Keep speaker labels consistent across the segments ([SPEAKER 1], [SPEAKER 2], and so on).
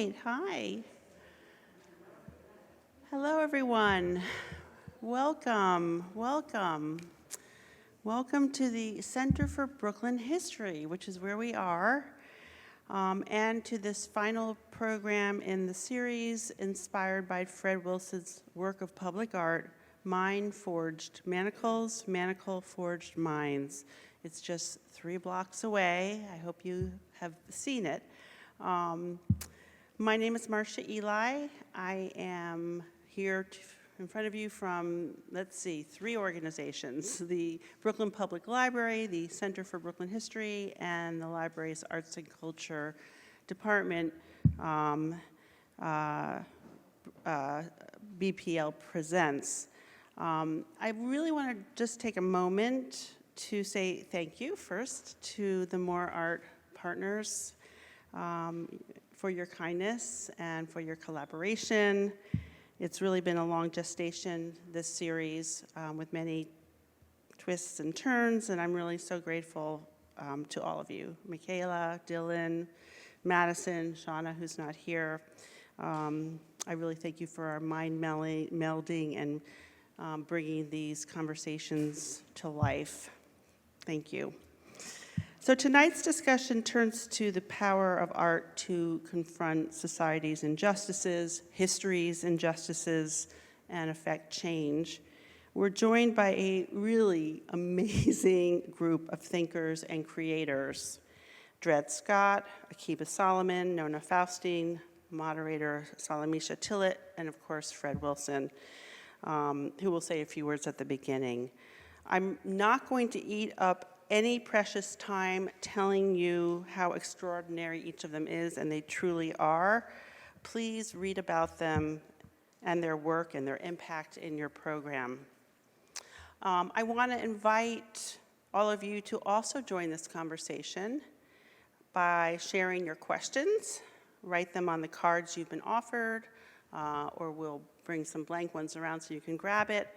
[SPEAKER 1] right, hi. Hello, everyone. Welcome, welcome. Welcome to the Center for Brooklyn History, which is where we are, and to this final program in the series inspired by Fred Wilson's work of public art, Mind Forged Manacles, Manacle Forged Minds. It's just 3 blocks away. I hope you have seen it. My name is Marcia Eli. I am here in front of you from, 3 organizations: the Brooklyn Public Library, the Center for Brooklyn History, and the library's Arts and Culture Department. BPL presents. I really want to just take a moment to say thank you first to the More Art partners for your kindness and for your collaboration. It's really been a long gestation, this series, with many twists and turns, and I'm really so grateful to all of you. Michaela, Dylan, Madison, Shauna, who's not here. I really thank you for our mind melding and bringing these conversations to life. Thank you. So tonight's discussion turns to the power of art to confront society's injustices, history's injustices, and affect change. We're joined by a really amazing group of thinkers and creators: Dred Scott, Akiba Solomon, Nona Faustine, moderator Salamishah Tillet, and of course Fred Wilson, who will say a few words at the beginning. I'm not going to eat up any precious time telling you how extraordinary each of them is, and they truly are. Please read about them and their work and their impact in your program. I want to invite all of you to also join this conversation by sharing your questions. Write them on the cards you've been offered, or we'll bring some blank ones around so you can grab it.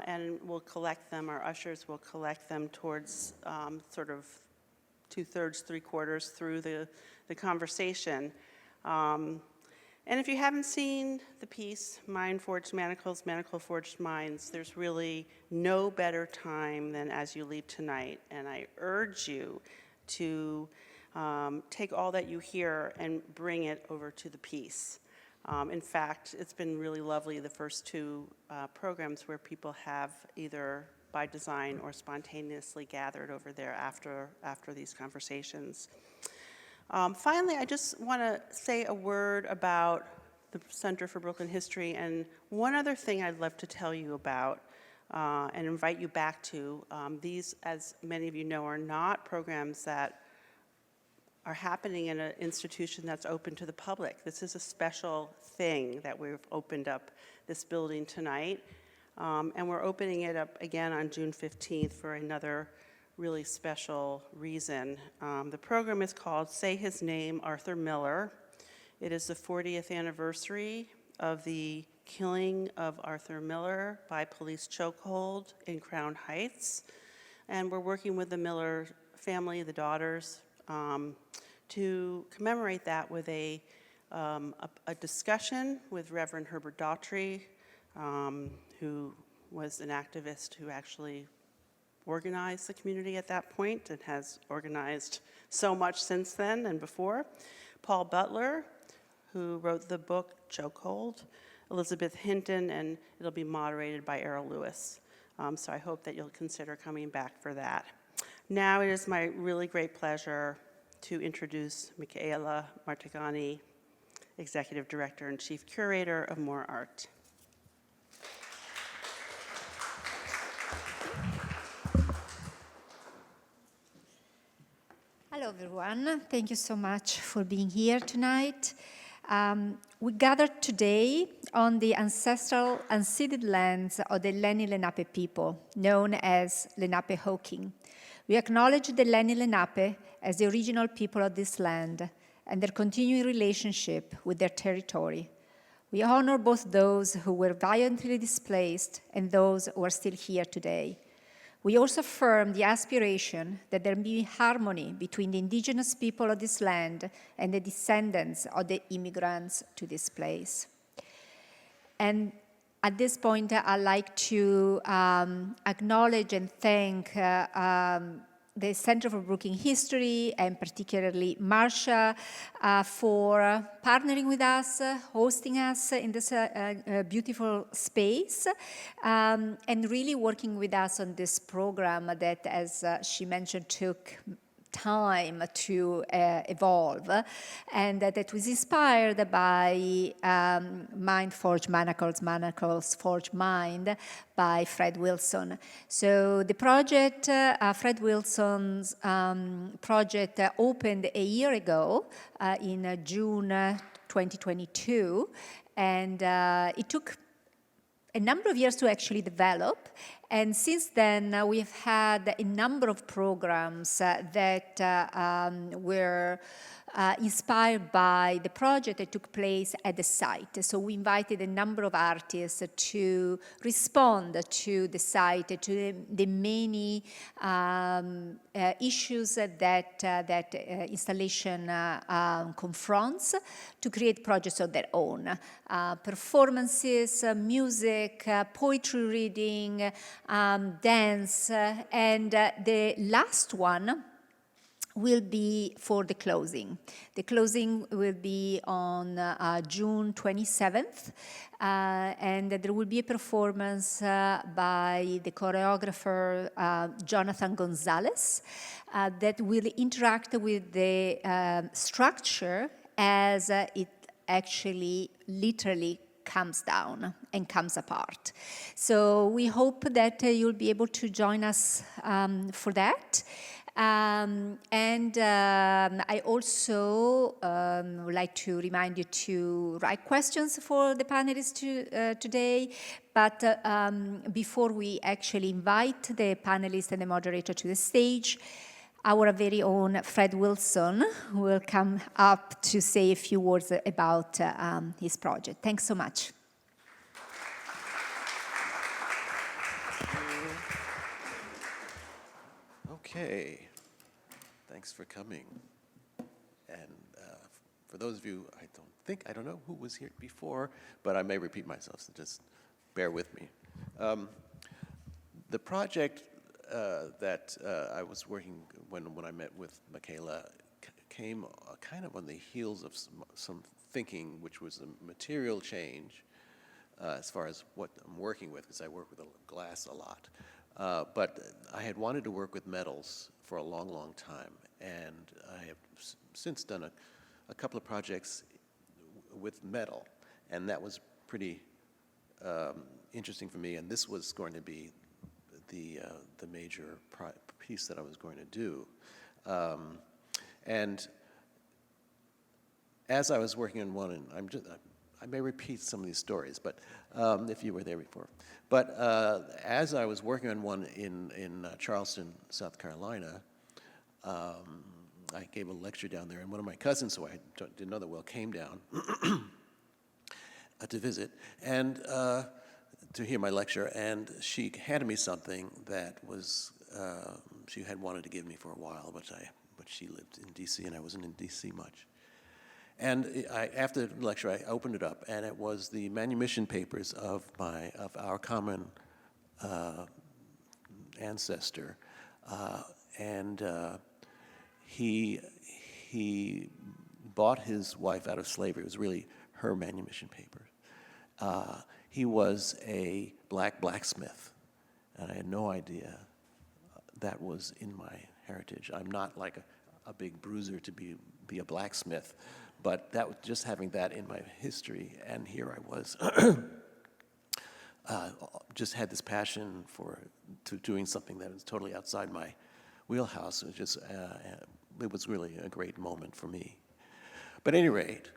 [SPEAKER 1] And we'll collect them, our ushers will collect them towards sort of 2/3, 3/4 through the conversation. And if you haven't seen the piece, Mind Forged Manacles, Manacle Forged Minds, there's really no better time than as you leave tonight. And I urge you to take all that you hear and bring it over to the piece. In fact, it's been really lovely, the first 2 programs, where people have either by design or spontaneously gathered over there after these conversations. Finally, I just want to say a word about the Center for Brooklyn History, and one other thing I'd love to tell you about and invite you back to. These, as many of you know, are not programs that are happening in an institution that's open to the public. This is a special thing that we've opened up this building tonight. And we're opening it up again on June 15th for another really special reason. The program is called Say His Name, Arthur Miller. It is the 40th anniversary of the killing of Arthur Miller by police chokehold in Crown Heights. And we're working with the Miller family, the daughters, to commemorate that with a discussion with Reverend Herbert Daughtry, who was an activist who actually organized the community at that point and has organized so much since then and before. Paul Butler, who wrote the book Chokehold, Elizabeth Hinton, and it'll be moderated by Errol Lewis. So I hope that you'll consider coming back for that. Now it is my really great pleasure to introduce Michaela Martigani, Executive Director and Chief Curator of More Art.
[SPEAKER 2] Hello, everyone. Thank you so much for being here tonight. We gathered today on the ancestral unceded lands of the Lenni Lenape people, known as Lenape-Hoking. We acknowledge the Lenni Lenape as the original people of this land and their continuing relationship with their territory. We honor both those who were violently displaced and those who are still here today. We also affirm the aspiration that there be harmony between the indigenous people of this land and the descendants of the immigrants to this place. And at this point, I'd like to acknowledge and thank the Center for Brooklyn History, and particularly Marsha, for partnering with us, hosting us in this beautiful space, and really working with us on this program that, as she mentioned, took time to evolve, and that was inspired by Mind Forge Manacles, Manacles Forge Mind by Fred Wilson. So the project, Fred Wilson's project opened a year ago in June 2022, and it took a number of years to actually develop. And since then, we've had a number of programs that were inspired by the project that took place at the site. So we invited a number of artists to respond to the site, to the many issues that installation confronts, to create projects of their own. Performances, music, poetry reading, dance, and the last one will be for the closing. The closing will be on June 27th, and there will be a performance by the choreographer Jonathan Gonzalez that will interact with the structure as it actually literally comes down and comes apart. So we hope that you'll be able to join us for that. I also would like to remind you to write questions for the panelists today. But before we actually invite the panelists and the moderator to the stage, our very own Fred Wilson will come up to say a few words about his project. Thanks so much.
[SPEAKER 3] Okay, thanks for coming. And for those of you, I don't know who was here before, but I may repeat myself, so just bear with me. The project that I was working when I met with Michaela came kind of on the heels of some thinking, which was a material change as far as what I'm working with, because I work with glass a lot. But I had wanted to work with metals for a long, long time, and I have since done a couple of projects with metal, and that was pretty interesting for me, and this was going to be the major piece that I was going to do. And as I was working on one, and I may repeat some of these stories, but if you were there before. But as I was working on one in Charleston, South Carolina, I gave a lecture down there, and one of my cousins, who I didn't know that well, came down to visit and to hear my lecture, and she handed me something that was she had wanted to give me for a while, but she lived in D.C. and I wasn't in D.C. much. And after the lecture, I opened it up, and it was the manumission papers of our common ancestor, and he bought his wife out of slavery. It was really her manumission papers. He was a blacksmith, and I had no idea that was in my heritage. I'm not like a big bruiser to be a blacksmith, but that was just having that in my history, and here I was, just had this passion to doing something that was totally outside my wheelhouse. It was just, it was really a great moment for me. But at any rate,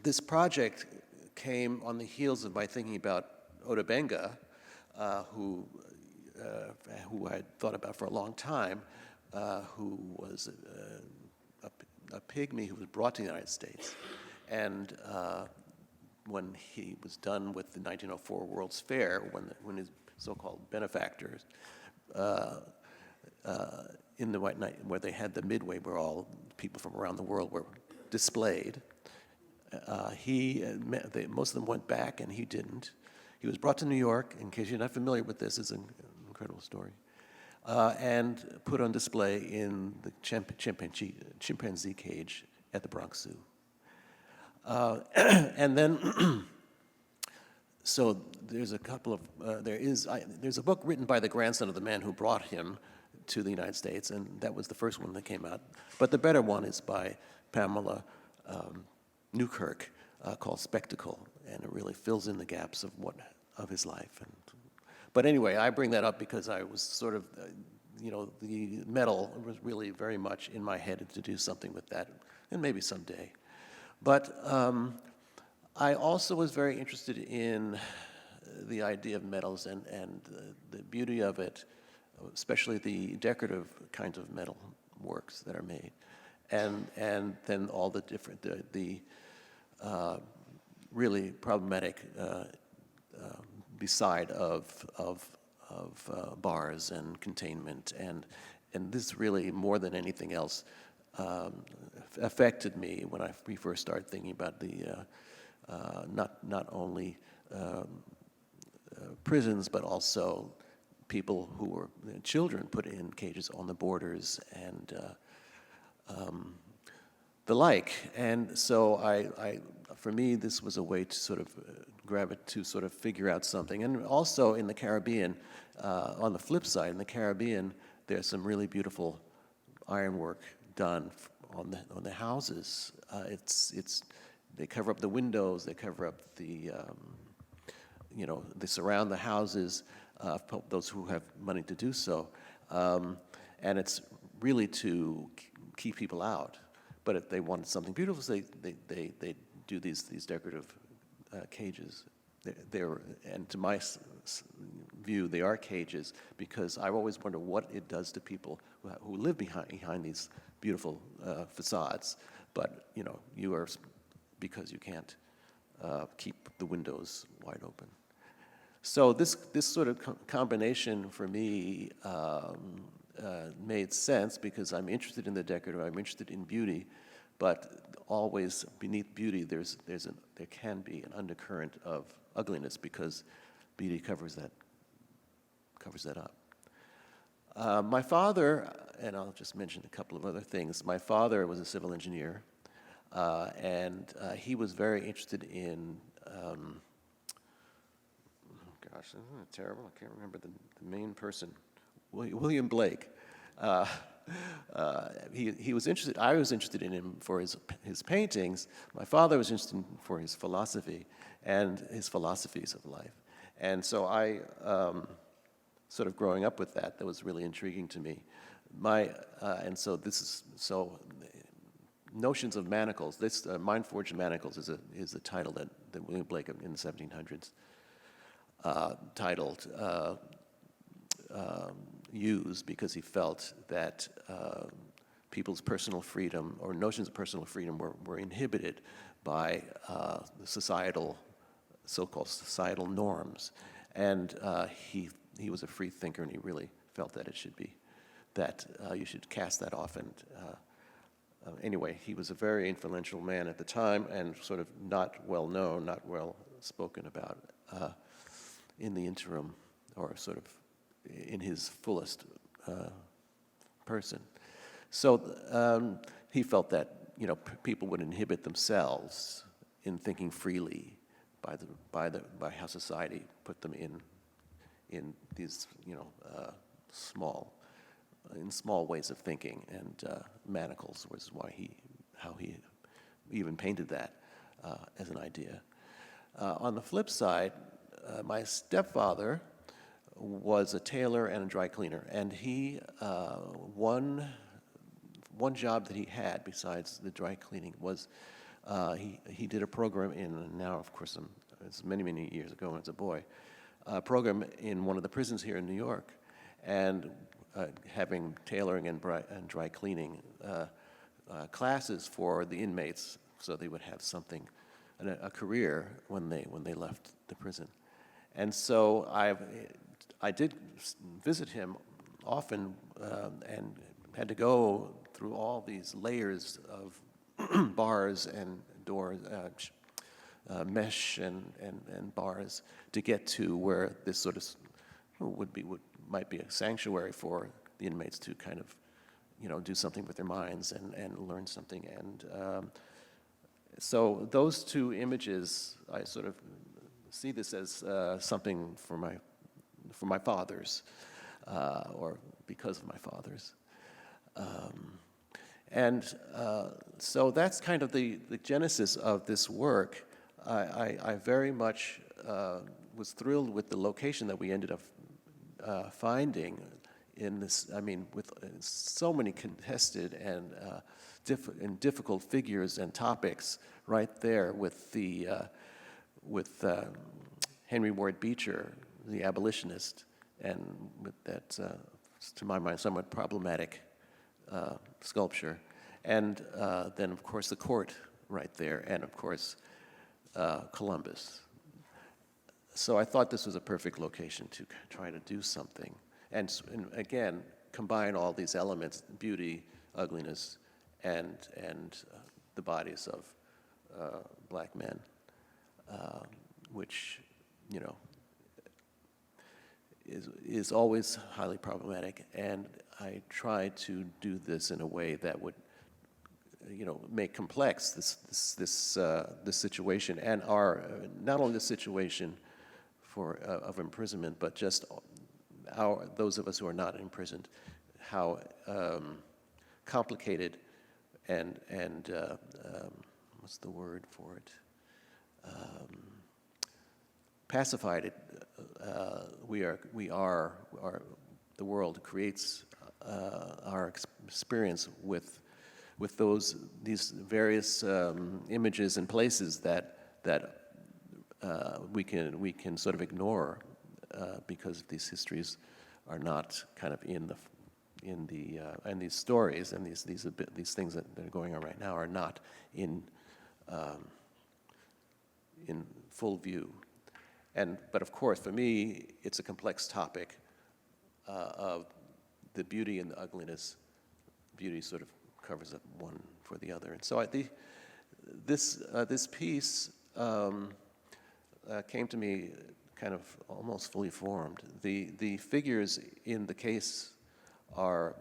[SPEAKER 3] this project came on the heels of my thinking about Ota Benga, who I had thought about for a long time, who was a pygmy who was brought to the United States. And when he was done with the 1904 World's Fair, when his so-called benefactors in the White Night, where they had the midway where all people from around the world were displayed. Most of them went back, and he didn't. He was brought to New York, in case you're not familiar with this, it's an incredible story, and put on display in the chimpanzee cage at the Bronx Zoo. And then, so there's a couple of, there's a book written by the grandson of the man who brought him to the United States, and that was the first one that came out. But the better one is by Pamela Newkirk, called Spectacle, and it really fills in the gaps of his life. But anyway, I bring that up because I was sort of, the metal was really very much in my head to do something with that, and maybe someday. But I also was very interested in the idea of metals and the beauty of it, especially the decorative kinds of metal works that are made, and then all the different the really problematic beside of bars and containment, and this really more than anything else affected me when we first started thinking about the not only prisons but also people who were children put in cages on the borders and the like. And so for me, this was a way to sort of sort of figure out something. And also in the Caribbean, on the flip side, in the Caribbean, there's some really beautiful ironwork done on the houses. They cover up the windows, they cover up they surround the houses, those who have money to do so. And it's really to keep people out. But if they wanted something beautiful, so they do these decorative cages. And to my view, they are cages because I always wonder what it does to people who live behind these beautiful facades. But you are, because you can't keep the windows wide open. So this sort of combination for me made sense because I'm interested in the decorative, I'm interested in beauty, but always beneath beauty there can be an undercurrent of ugliness because beauty covers that up. My father, and I'll just mention a couple of other things. My father was a civil engineer, and he was very interested in. Gosh, isn't it terrible? I can't remember the main person. William Blake. He was interested. I was interested in him for his paintings. My father was interested in for his philosophy and his philosophies of life. And so I, sort of growing up with that was really intriguing to me. And so notions of manacles. This Mind Forged Manacles is a title that William Blake in the 1700s titled. Used because he felt that people's personal freedom or notions of personal freedom were inhibited by the so-called societal norms, and he was a free thinker, and he really felt that it should be that you should cast that off. And anyway, he was a very influential man at the time, and sort of not well known, not well spoken about in the interim, or sort of in his fullest person. So he felt that people would inhibit themselves in thinking freely by how society put them in these small ways of thinking, and manacles was how he even painted that as an idea. On the flip side, my stepfather was a tailor and a dry cleaner, and he one job that he had besides the dry cleaning was he did a program now of course it's many years ago as a boy, a program in one of the prisons here in New York, and having tailoring and dry cleaning classes for the inmates so they would have something, a career when they left the prison. And so I did visit him often and had to go through all these layers of bars and doors, mesh and bars to get to where this sort of might be a sanctuary for the inmates to kind of, do something with their minds and learn something. And so those two images, I sort of see this as something for my fathers, or because of my fathers. So that's kind of the genesis of this work. I very much was thrilled with the location that we ended up finding in this, with so many contested and difficult figures and topics right there with Henry Ward Beecher, the abolitionist, and with that, to my mind, somewhat problematic sculpture. And then, of course, the court right there, and, of course, Columbus. So I thought this was a perfect location to try to do something. And again, combine all these elements, beauty, ugliness, and the bodies of black men, which, is always highly problematic. And I try to do this in a way that would, make complex this situation, and not only the situation of imprisonment, but just those of us who are not imprisoned, how complicated and what's the word for it? Pacified the world creates our experience with these various images and places that we can sort of ignore because these histories are not kind of in these stories and these things that are going on right now are not in full view. But of course, for me, it's a complex topic of the beauty and the ugliness. Beauty sort of covers up one for the other. And so this piece came to me kind of almost fully formed. The figures in the case are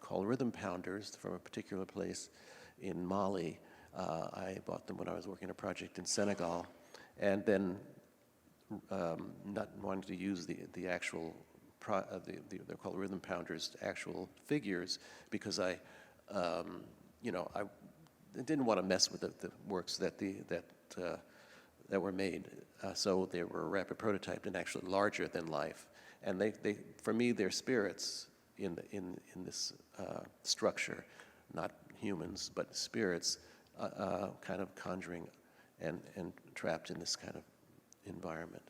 [SPEAKER 3] called rhythm pounders from a particular place in Mali. I bought them when I was working a project in Senegal, and then not wanting to use the actual they're called rhythm pounders, actual figures, because I didn't want to mess with the works that were made. So they were rapid prototyped and actually larger than life. And they for me, they're spirits in this structure, not humans, but spirits, kind of conjuring and trapped in this kind of environment.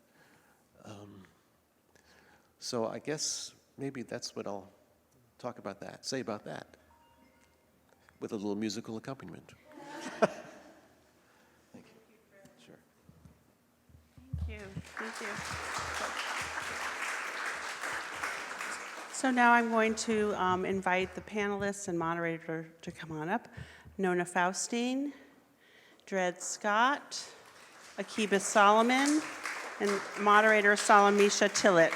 [SPEAKER 3] So I guess maybe that's what I'll say about that, with a little musical accompaniment. Thank you. Sure.
[SPEAKER 1] Thank you. So now I'm going to invite the panelists and moderator to come on up. Nona Faustine, Dred Scott, Akiba Solomon, and moderator Salamishah Tillet.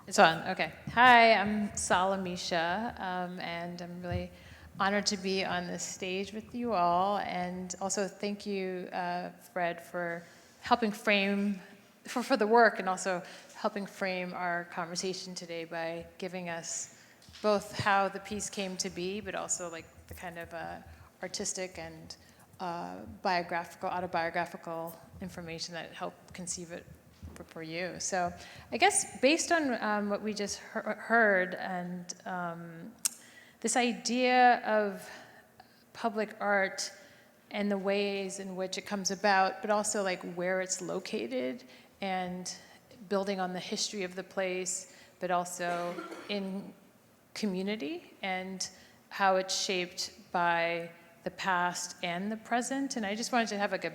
[SPEAKER 4] It's on, okay. Hi, I'm Salamishah, and I'm really honored to be on this stage with you all. And also thank you, Fred, for helping frame, for the work, and also helping frame our conversation today by giving us both how the piece came to be, but also like the kind of artistic and autobiographical information that helped conceive it for you. So I guess based on what we just heard and this idea of public art and the ways in which it comes about, but also like where it's located and building on the history of the place, but also in community and how it's shaped by the past and the present. And I just wanted to have like a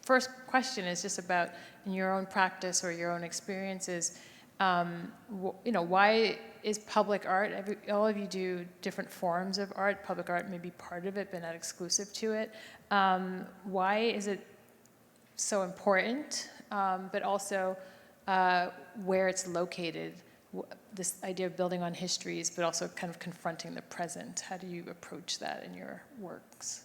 [SPEAKER 4] first question is just about in your own practice or your own experiences, why is public art, all of you do different forms of art, public art may be part of it, but not exclusive to it. Why is it so important, but also where it's located, this idea of building on histories, but also kind of confronting the present. How do you approach that in your works?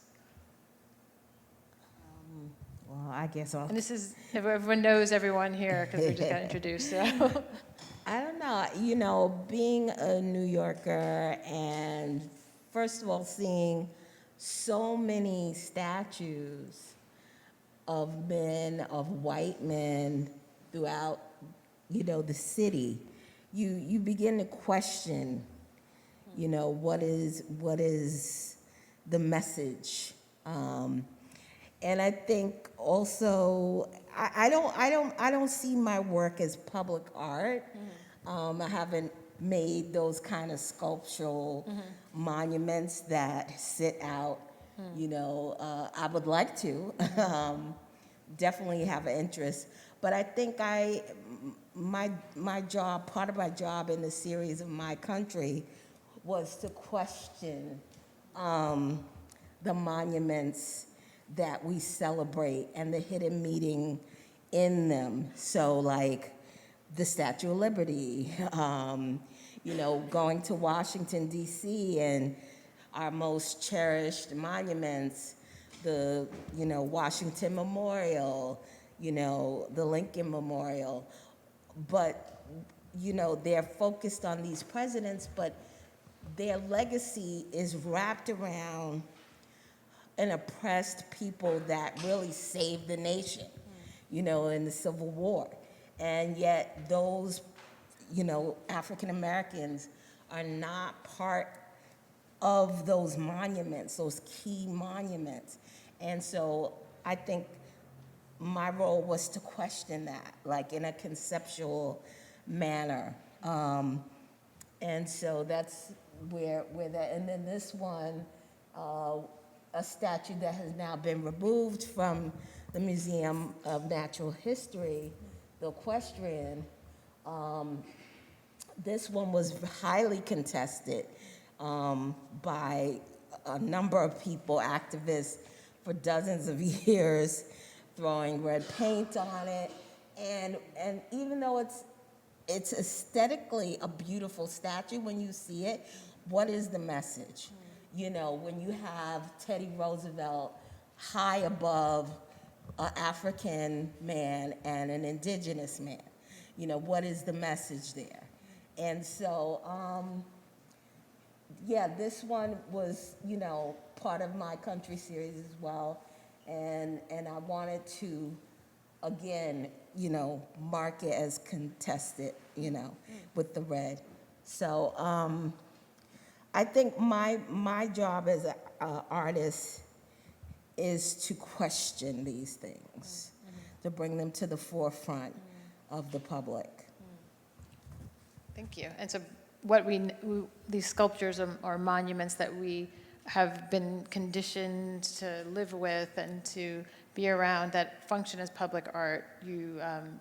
[SPEAKER 5] Well, I guess I'll.
[SPEAKER 4] And this is, everyone knows everyone here because we just got introduced, so.
[SPEAKER 5] I don't know, you know, being a New Yorker and first of all, seeing so many statues of men, of white men throughout, you know, the city, you begin to question, you know, what is the message? And I think also, I don't see my work as public art. I haven't made those kind of sculptural monuments that sit out. You know, I would like to, definitely have an interest. But I think my job, part of my job in the series of My Country was to question the monuments that we celebrate and the hidden meaning in them. So like the Statue of Liberty, you know, going to Washington, D.C. and our most cherished monuments, the, you know, Washington Memorial, you know, the Lincoln Memorial. But, you know, they're focused on these presidents, but their legacy is wrapped around an oppressed people that really saved the nation, you know, in the Civil War. And yet those, you know, African Americans are not part of those monuments, those key monuments. And so I think my role was to question that, like in a conceptual manner. And so that's where that, and then this one, a statue that has now been removed from the Museum of Natural History, the equestrian. This one was highly contested by a number of people, activists, for dozens of years, throwing red paint on it. And even though it's aesthetically a beautiful statue when you see it, what is the message? You know, when you have Teddy Roosevelt high above an African man and an indigenous man, you know, what is the message there? And so, yeah, this one was, you know, part of My Country series as well. And I wanted to, again, you know, mark it as contested, you know, with the red. So, I think my job as an artist is to question these things, to bring them to the forefront of the public.
[SPEAKER 4] Thank you. And so what these sculptures or monuments that we have been conditioned to live with and to be around that function as public art, you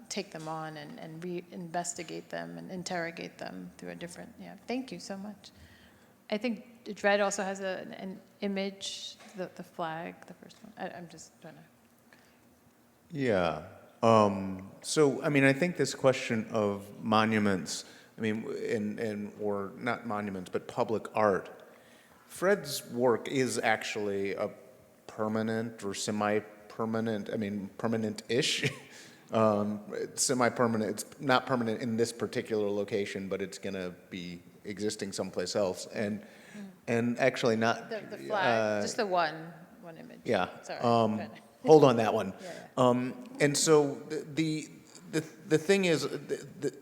[SPEAKER 4] take them on and re-investigate them and interrogate them through a different, yeah. Thank you so much. I think Dred also has an image, the flag, the first one. I'm just trying to.
[SPEAKER 6] Yeah. So, I mean, I think this question of monuments, I mean, or not monuments, but public art. Fred's work is actually a permanent or semi-permanent, I mean, permanent-ish, semi-permanent. It's not permanent in this particular location, but it's going to be existing someplace else. And actually not...
[SPEAKER 4] The flag, just the one image.
[SPEAKER 6] Yeah.
[SPEAKER 4] Sorry.
[SPEAKER 6] Hold on that one.
[SPEAKER 4] Yeah.
[SPEAKER 6] And so the thing is,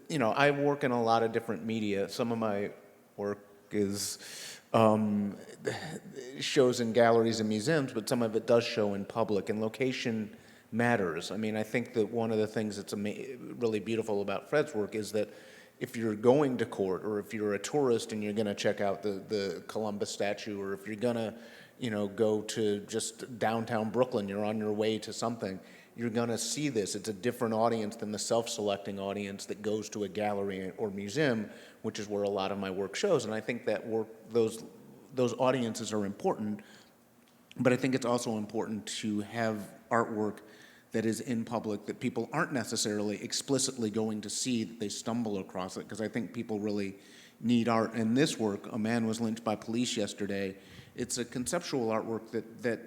[SPEAKER 6] you know, I work in a lot of different media. Some of my work is shows in galleries and museums, but some of it does show in public, and location matters. I mean, I think that one of the things that's really beautiful about Fred's work is that if you're going to court, or if you're a tourist and you're going to check out the Columbus statue, or if you're going to, go to just downtown Brooklyn, you're on your way to something, you're going to see this. It's a different audience than the self-selecting audience that goes to a gallery or museum, which is where a lot of my work shows. And I think that those audiences are important, but I think it's also important to have artwork that is in public that people aren't necessarily explicitly going to see, that they stumble across it, because I think people really need art. And this work, A Man Was Lynched by Police Yesterday, it's a conceptual artwork that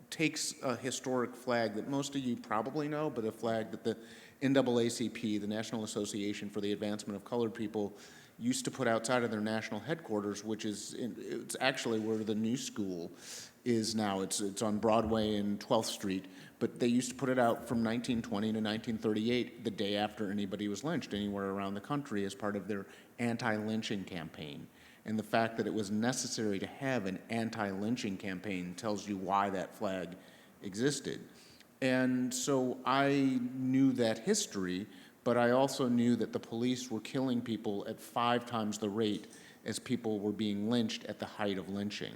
[SPEAKER 6] takes a historic flag that most of you probably know, but a flag that the NAACP, the National Association for the Advancement of Colored People, used to put outside of their national headquarters, which is, it's actually where the new school is now. It's on Broadway and 12th Street, but they used to put it out from 1920 to 1938, the day after anybody was lynched anywhere around the country, as part of their anti-lynching campaign. And the fact that it was necessary to have an anti-lynching campaign tells you why that flag existed. And so I knew that history, but I also knew that the police were killing people at 5 times the rate as people were being lynched at the height of lynching.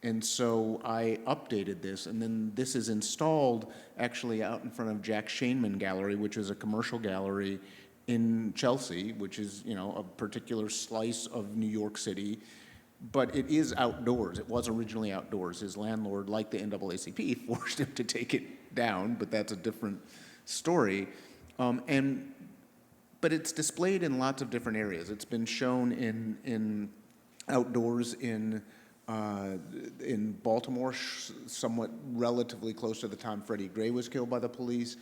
[SPEAKER 6] And so I updated this, and then this is installed actually out in front of Jack Shainman Gallery, which is a commercial gallery in Chelsea, which is, a particular slice of New York City, but it is outdoors. It was originally outdoors. His landlord, like the NAACP, forced him to take it down, but that's a different story. But it's displayed in lots of different areas. It's been shown in outdoors in Baltimore, somewhat relatively close to the time Freddie Gray was killed by the police.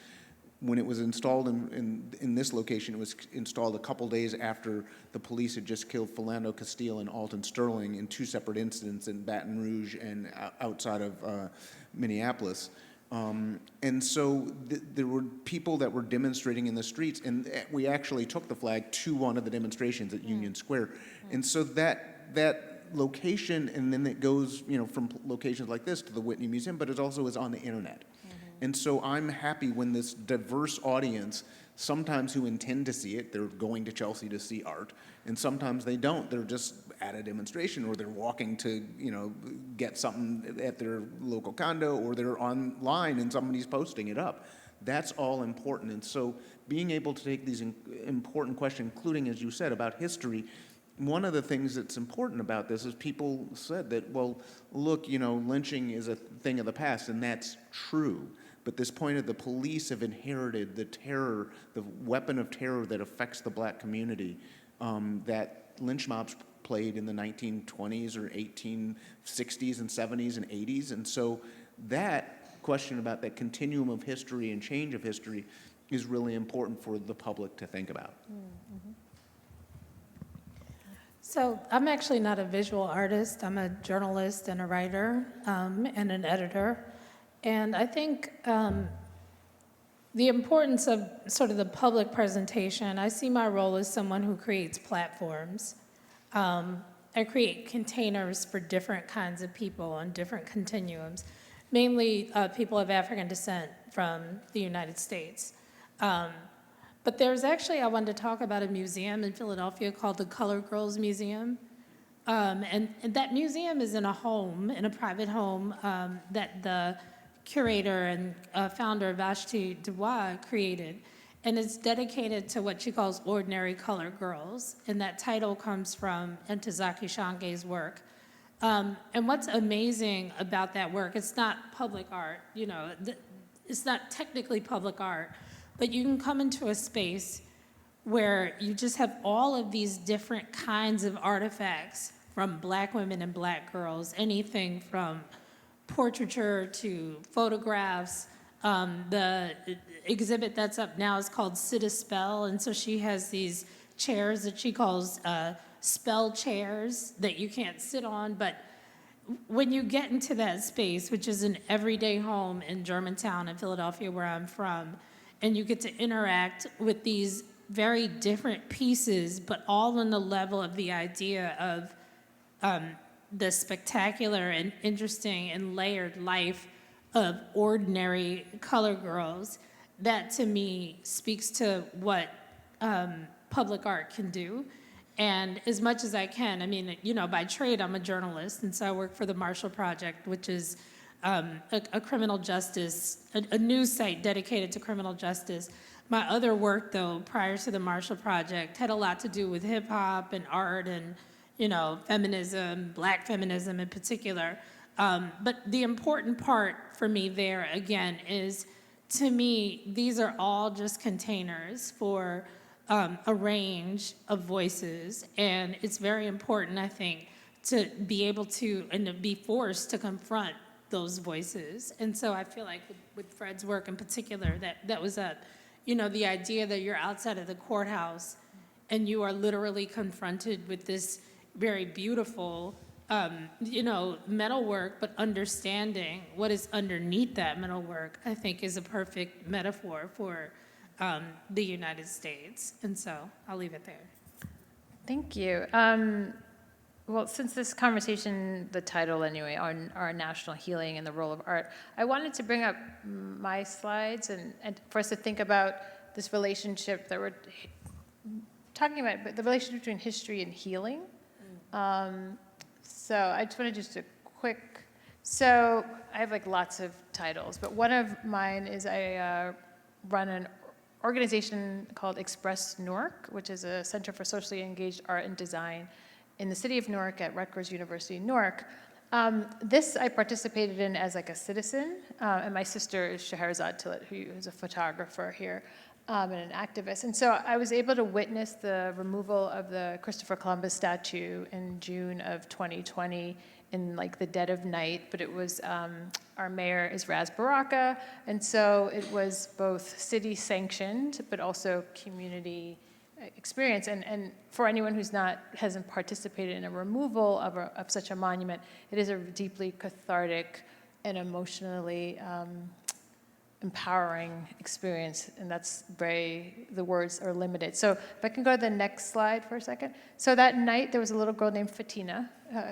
[SPEAKER 6] When it was installed in this location, it was installed a couple days after the police had just killed Philando Castile and Alton Sterling in 2 separate incidents in Baton Rouge and outside of Minneapolis. And so there were people that were demonstrating in the streets, and we actually took the flag to one of the demonstrations at Union Square. And so that location, and then it goes, from locations like this to the Whitney Museum, but it also is on the internet. And so I'm happy when this diverse audience, sometimes who intend to see it, they're going to Chelsea to see art, and sometimes they don't. They're just at a demonstration, or they're walking to, get something at their local condo, or they're online and somebody's posting it up. That's all important. And so being able to take these important questions, including, as you said, about history, one of the things that's important about this is people said that, well, look, lynching is a thing of the past, and that's true. But this point of the police have inherited the terror, the weapon of terror that affects the black community, that lynch mobs played in the 1920s or 1860s and 70s and 80s. And so that question about that continuum of history and change of history is really important for the public to think about.
[SPEAKER 7] Mm-hmm. So I'm actually not a visual artist. I'm a journalist and a writer and an editor. And I think the importance of sort of the public presentation, I see my role as someone who creates platforms. I create containers for different kinds of people on different continuums, mainly people of African descent from the United States. But there's actually, I wanted to talk about a museum in Philadelphia called the Colored Girls Museum. And that museum is in a home, in a private home that the curator and founder Vashti Dubois created. And it's dedicated to what she calls ordinary colored girls. And that title comes from Ntozake Shange's work. And what's amazing about that work, it's not public art, it's not technically public art, but you can come into a space where you just have all of these different kinds of artifacts from black women and black girls, anything from portraiture to photographs. The exhibit that's up now is called Sit a Spell, and so she has these chairs that she calls spell chairs that you can't sit on, but when you get into that space, which is an everyday home in Germantown in Philadelphia where I'm from, and you get to interact with these very different pieces, but all on the level of the idea of the spectacular and interesting and layered life of ordinary color girls, that to me speaks to what public art can do. And as much as I can, I mean, you know, by trade, I'm a journalist, and so I work for the Marshall Project, which is a criminal justice, a news site dedicated to criminal justice. My other work, though, prior to the Marshall Project, had a lot to do with hip hop and art and, you know, feminism, black feminism in particular. But the important part for me there, again, is, to me, these are all just containers for a range of voices, and it's very important, I think, to be able to and to be forced to confront those voices. And so I feel like with Fred's work in particular, that was you know, the idea that you're outside of the courthouse and you are literally confronted with this very beautiful, you know, metalwork, but understanding what is underneath that metalwork, I think, is a perfect metaphor for the United States. And so I'll leave it there.
[SPEAKER 4] Thank you. Well, since this conversation, the title anyway, our national healing and the role of art, I wanted to bring up my slides and for us to think about this relationship that we're talking about, but the relationship between history and healing. So I just want to just a quick, so I have like lots of titles, but one of mine is I run an organization called Express Newark, which is a center for socially engaged art and design in the city of Newark at Rutgers University in Newark. This I participated in as like a citizen, and my sister is Scheherazade Tillet, who is a photographer here and an activist. And so I was able to witness the removal of the Christopher Columbus statue in June of 2020 in like the dead of night, but it was, our mayor is Raz Baraka, and so it was both city sanctioned, but also community experience. And for anyone who's hasn't participated in a removal of such a monument, it is a deeply cathartic and emotionally empowering experience, and that's the words are limited. So if I can go to the next slide for a second. So that night, there was a little girl named Fatina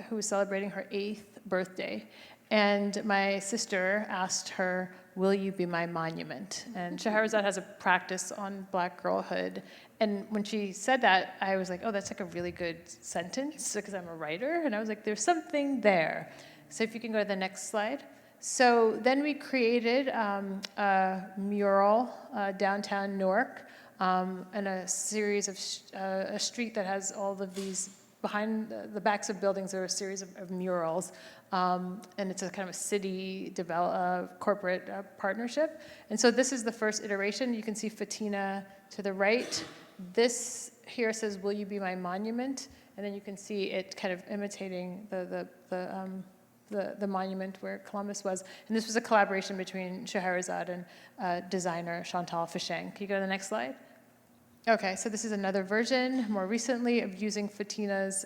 [SPEAKER 4] who was celebrating her 8th birthday, and my sister asked her, "Will you be my monument?" And Scheherazade has a practice on Black girlhood, and when she said that, I was like, oh, that's like a really good sentence, because I'm a writer, and I was like, there's something there. So if you can go to the next slide. So then we created a mural downtown Newark, and a series of, a street that has all of these, behind the backs of buildings, there are a series of murals, and it's a kind of a city corporate partnership. And so this is the first iteration. You can see Fatina to the right. This here says, "Will you be my monument?" And then you can see it kind of imitating the monument where Columbus was. And this was a collaboration between Scheherazade and designer Chantal Fischeng. Can you go to the next slide? Okay, so this is another version, more recently, of using Fatina's,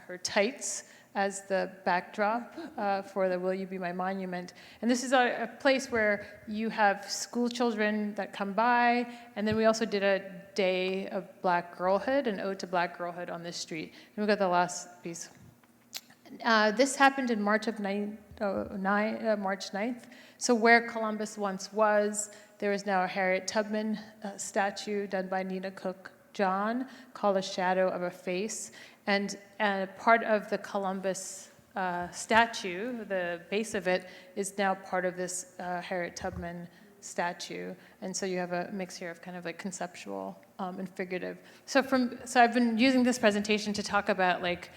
[SPEAKER 4] her tights as the backdrop for the "Will You Be My Monument?" And this is a place where you have school children that come by, and then we also did a day of Black girlhood, an ode to Black girlhood on this street. And we got the last piece. This happened in March 9th. So where Columbus once was, there is now a Harriet Tubman statue done by Nina Cook John called "A Shadow of a Face." And part of the Columbus statue, the base of it, is now part of this Harriet Tubman statue. And so you have a mix here of kind of like conceptual and figurative. So I've been using this presentation to talk about like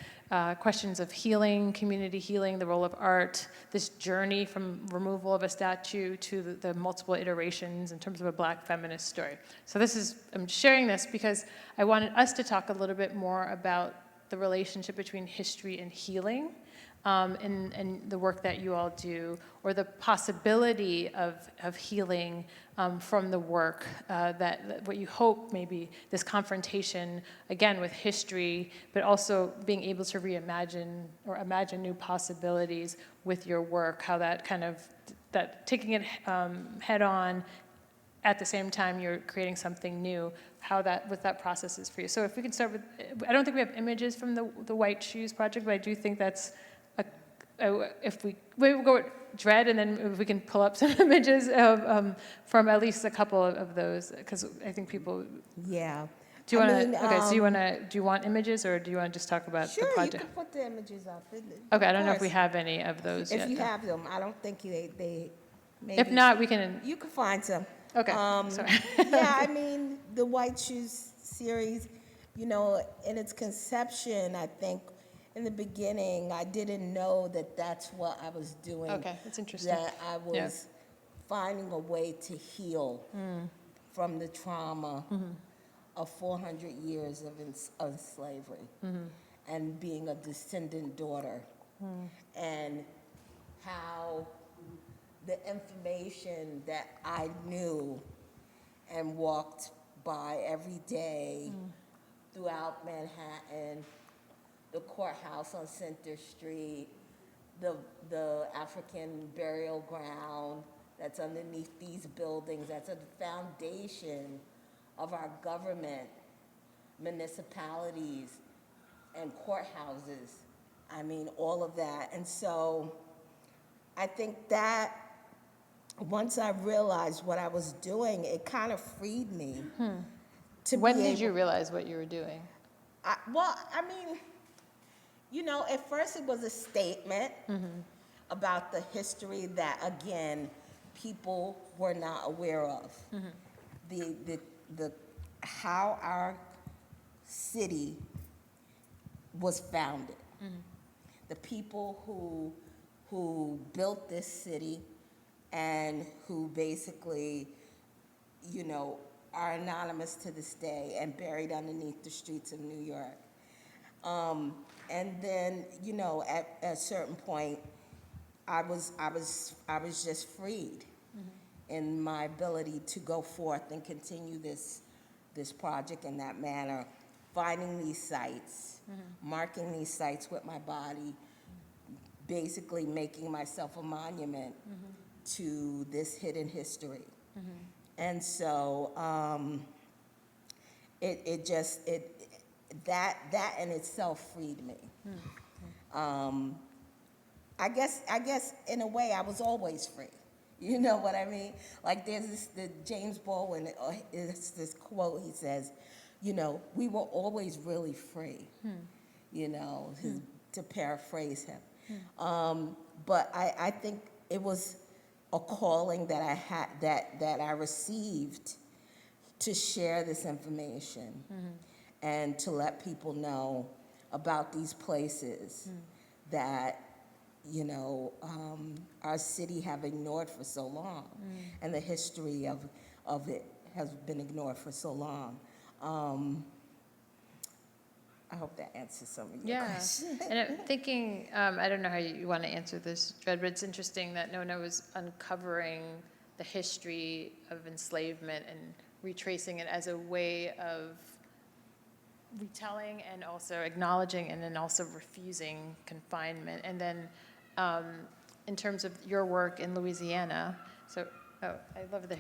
[SPEAKER 4] questions of healing, community healing, the role of art, this journey from removal of a statue to the multiple iterations in terms of a Black feminist story. So I'm sharing this because I wanted us to talk a little bit more about the relationship between history and healing, and the work that you all do, or the possibility of healing from the work that what you hope maybe this confrontation, again, with history, but also being able to reimagine or imagine new possibilities with your work, how that kind of, that taking it head on, at the same time you're creating something new, what that process is for you. So if we can start with, I don't think we have images from the White Shoes project, but I do think that's a if we will go with Dread, and then if we can pull up some images of, from at least a couple of those, because I think people.
[SPEAKER 5] Yeah.
[SPEAKER 4] Do you
[SPEAKER 5] I
[SPEAKER 4] want
[SPEAKER 5] mean,
[SPEAKER 4] to? Okay, so do you want images, or do you want to just talk about
[SPEAKER 5] Sure,
[SPEAKER 4] the
[SPEAKER 5] you
[SPEAKER 4] project?
[SPEAKER 5] can put the images up.
[SPEAKER 4] Okay, I don't know if we
[SPEAKER 5] course.
[SPEAKER 4] have any of those yet.
[SPEAKER 5] If you
[SPEAKER 4] though.
[SPEAKER 5] have them, I don't think they maybe.
[SPEAKER 4] If not, we can.
[SPEAKER 5] You can find some.
[SPEAKER 4] Okay, sorry.
[SPEAKER 5] Yeah, I mean, the White Shoes series, you know, in its conception, I think in the beginning, I didn't know that that's what I was doing.
[SPEAKER 4] Okay, that's interesting.
[SPEAKER 5] That I was finding a way to heal from the trauma of 400 years of slavery and being a descendant daughter, and how the information that I knew and walked by every day throughout Manhattan, the courthouse on Center Street, the African burial ground that's underneath these buildings, that's a foundation of our government, municipalities, and courthouses. I mean, all of that. And so I think that once I realized what I was doing, it kind of freed me. To
[SPEAKER 4] When
[SPEAKER 5] be
[SPEAKER 4] did you
[SPEAKER 5] able-
[SPEAKER 4] realize what you were doing?
[SPEAKER 5] Well, I mean, you know, at first it was a statement about the history that, again, people were not aware of. The how our city was founded. The people who built this city and who basically, you know, are anonymous to this day and buried underneath the streets of New York. And then, you know, at a certain point, I was just freed in my ability to go forth and continue this project in that manner, finding these sites, marking these sites with my body, basically making myself a monument to this hidden history. And so that in itself freed me. I guess in a way I was always free. You know what I mean? Like there's the James Baldwin, it's this quote, he says, you know, we were always really free, you know, to paraphrase him. But I think it was a calling that I had, that I received to share this information and to let people know about these places that, you know, our city have ignored for so long, and the history of it has been ignored for so long. I hope that answers some of your questions.
[SPEAKER 4] And I'm thinking, I don't know how you want to answer this, Dread, but it's interesting that Nona was uncovering the history of enslavement and retracing it as a way of retelling and also acknowledging and then also refusing confinement. And then in terms of your work in Louisiana, so, I love the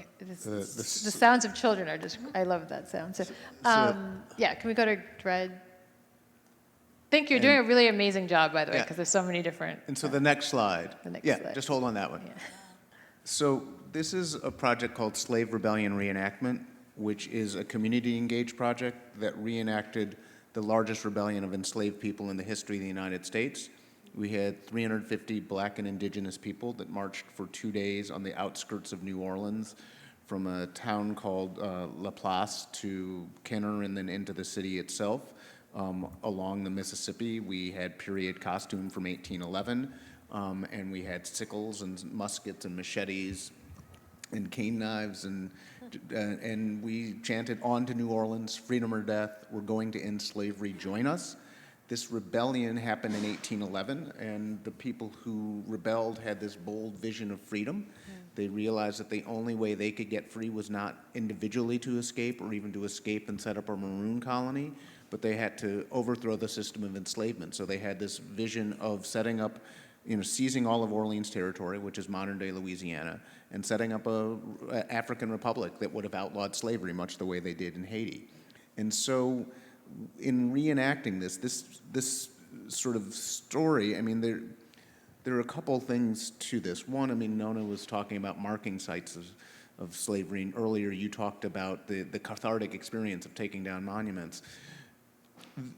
[SPEAKER 4] sounds of children are just, I love that sound. So, yeah, can we go to Dread? Thank you. You're doing a really amazing job, by the way, because there's so many different.
[SPEAKER 6] And so the next slide.
[SPEAKER 4] The next
[SPEAKER 6] yeah,
[SPEAKER 4] slide.
[SPEAKER 6] just hold on that one.
[SPEAKER 4] Yeah.
[SPEAKER 6] So this is a project called Slave Rebellion Reenactment, which is a community-engaged project that reenacted the largest rebellion of enslaved people in the history of the United States. We had 350 black and indigenous people that marched for 2 days on the outskirts of New Orleans from a town called La Place to Kenner and then into the city itself. Along the Mississippi, we had period costume from 1811, and we had sickles and muskets and machetes and cane knives, and we chanted, "On to New Orleans, freedom or death, we're going to end slavery, join us." This rebellion happened in 1811, and the people who rebelled had this bold vision of freedom. They realized that the only way they could get free was not individually to escape or even to escape and set up a maroon colony, but they had to overthrow the system of enslavement. So they had this vision of setting up, you know, seizing all of Orleans territory, which is modern-day Louisiana, and setting up a African republic that would have outlawed slavery much the way they did in Haiti. And so in reenacting this sort of story, I mean, there are a couple things to this. One, I mean, Nona was talking about marking sites of slavery, and earlier you talked about the cathartic experience of taking down monuments.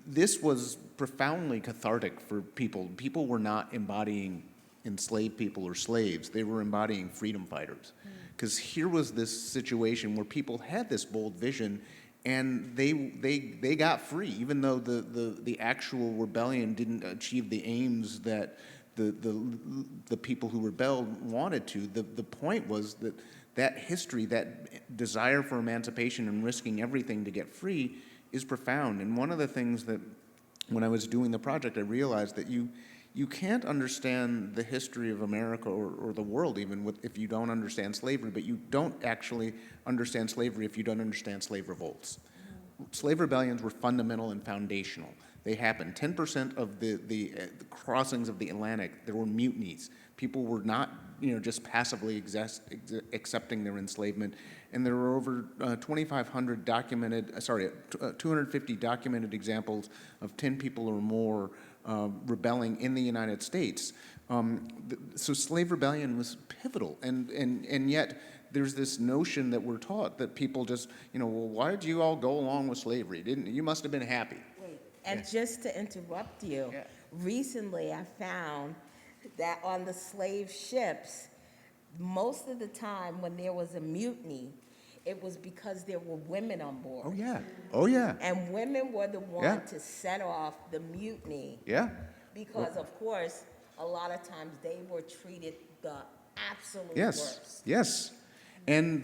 [SPEAKER 6] This was profoundly cathartic for people. People were not embodying enslaved people or slaves. They were embodying freedom fighters. Because here was this situation where people had this bold vision, and they got free, even though the actual rebellion didn't achieve the aims that the people who rebelled wanted to. The point was that history, that desire for emancipation and risking everything to get free is profound. And one of the things that, when I was doing the project, I realized that you can't understand the history of America or the world even if you don't understand slavery, but you don't actually understand slavery if you don't understand slave revolts. Slave rebellions were fundamental and foundational. They happened. 10% of the crossings of the Atlantic, there were mutinies. People were not, just passively accepting their enslavement. And there were over 250 documented examples of 10 people or more rebelling in the United States. So slave rebellion was pivotal, and yet there's this notion that we're taught that people just, well, why did you all go along with slavery? You must have been happy.
[SPEAKER 5] Wait, and just to interrupt you, recently I found that on the slave ships, most of the time when there was a mutiny, it was because there were women on board.
[SPEAKER 6] Oh, yeah. Oh, yeah.
[SPEAKER 5] And women were the one
[SPEAKER 6] Yeah.
[SPEAKER 5] to set off the mutiny.
[SPEAKER 6] Yeah.
[SPEAKER 5] Because, of course, a lot of times they were treated the absolute
[SPEAKER 6] Yes.
[SPEAKER 5] worst.
[SPEAKER 6] Yes. And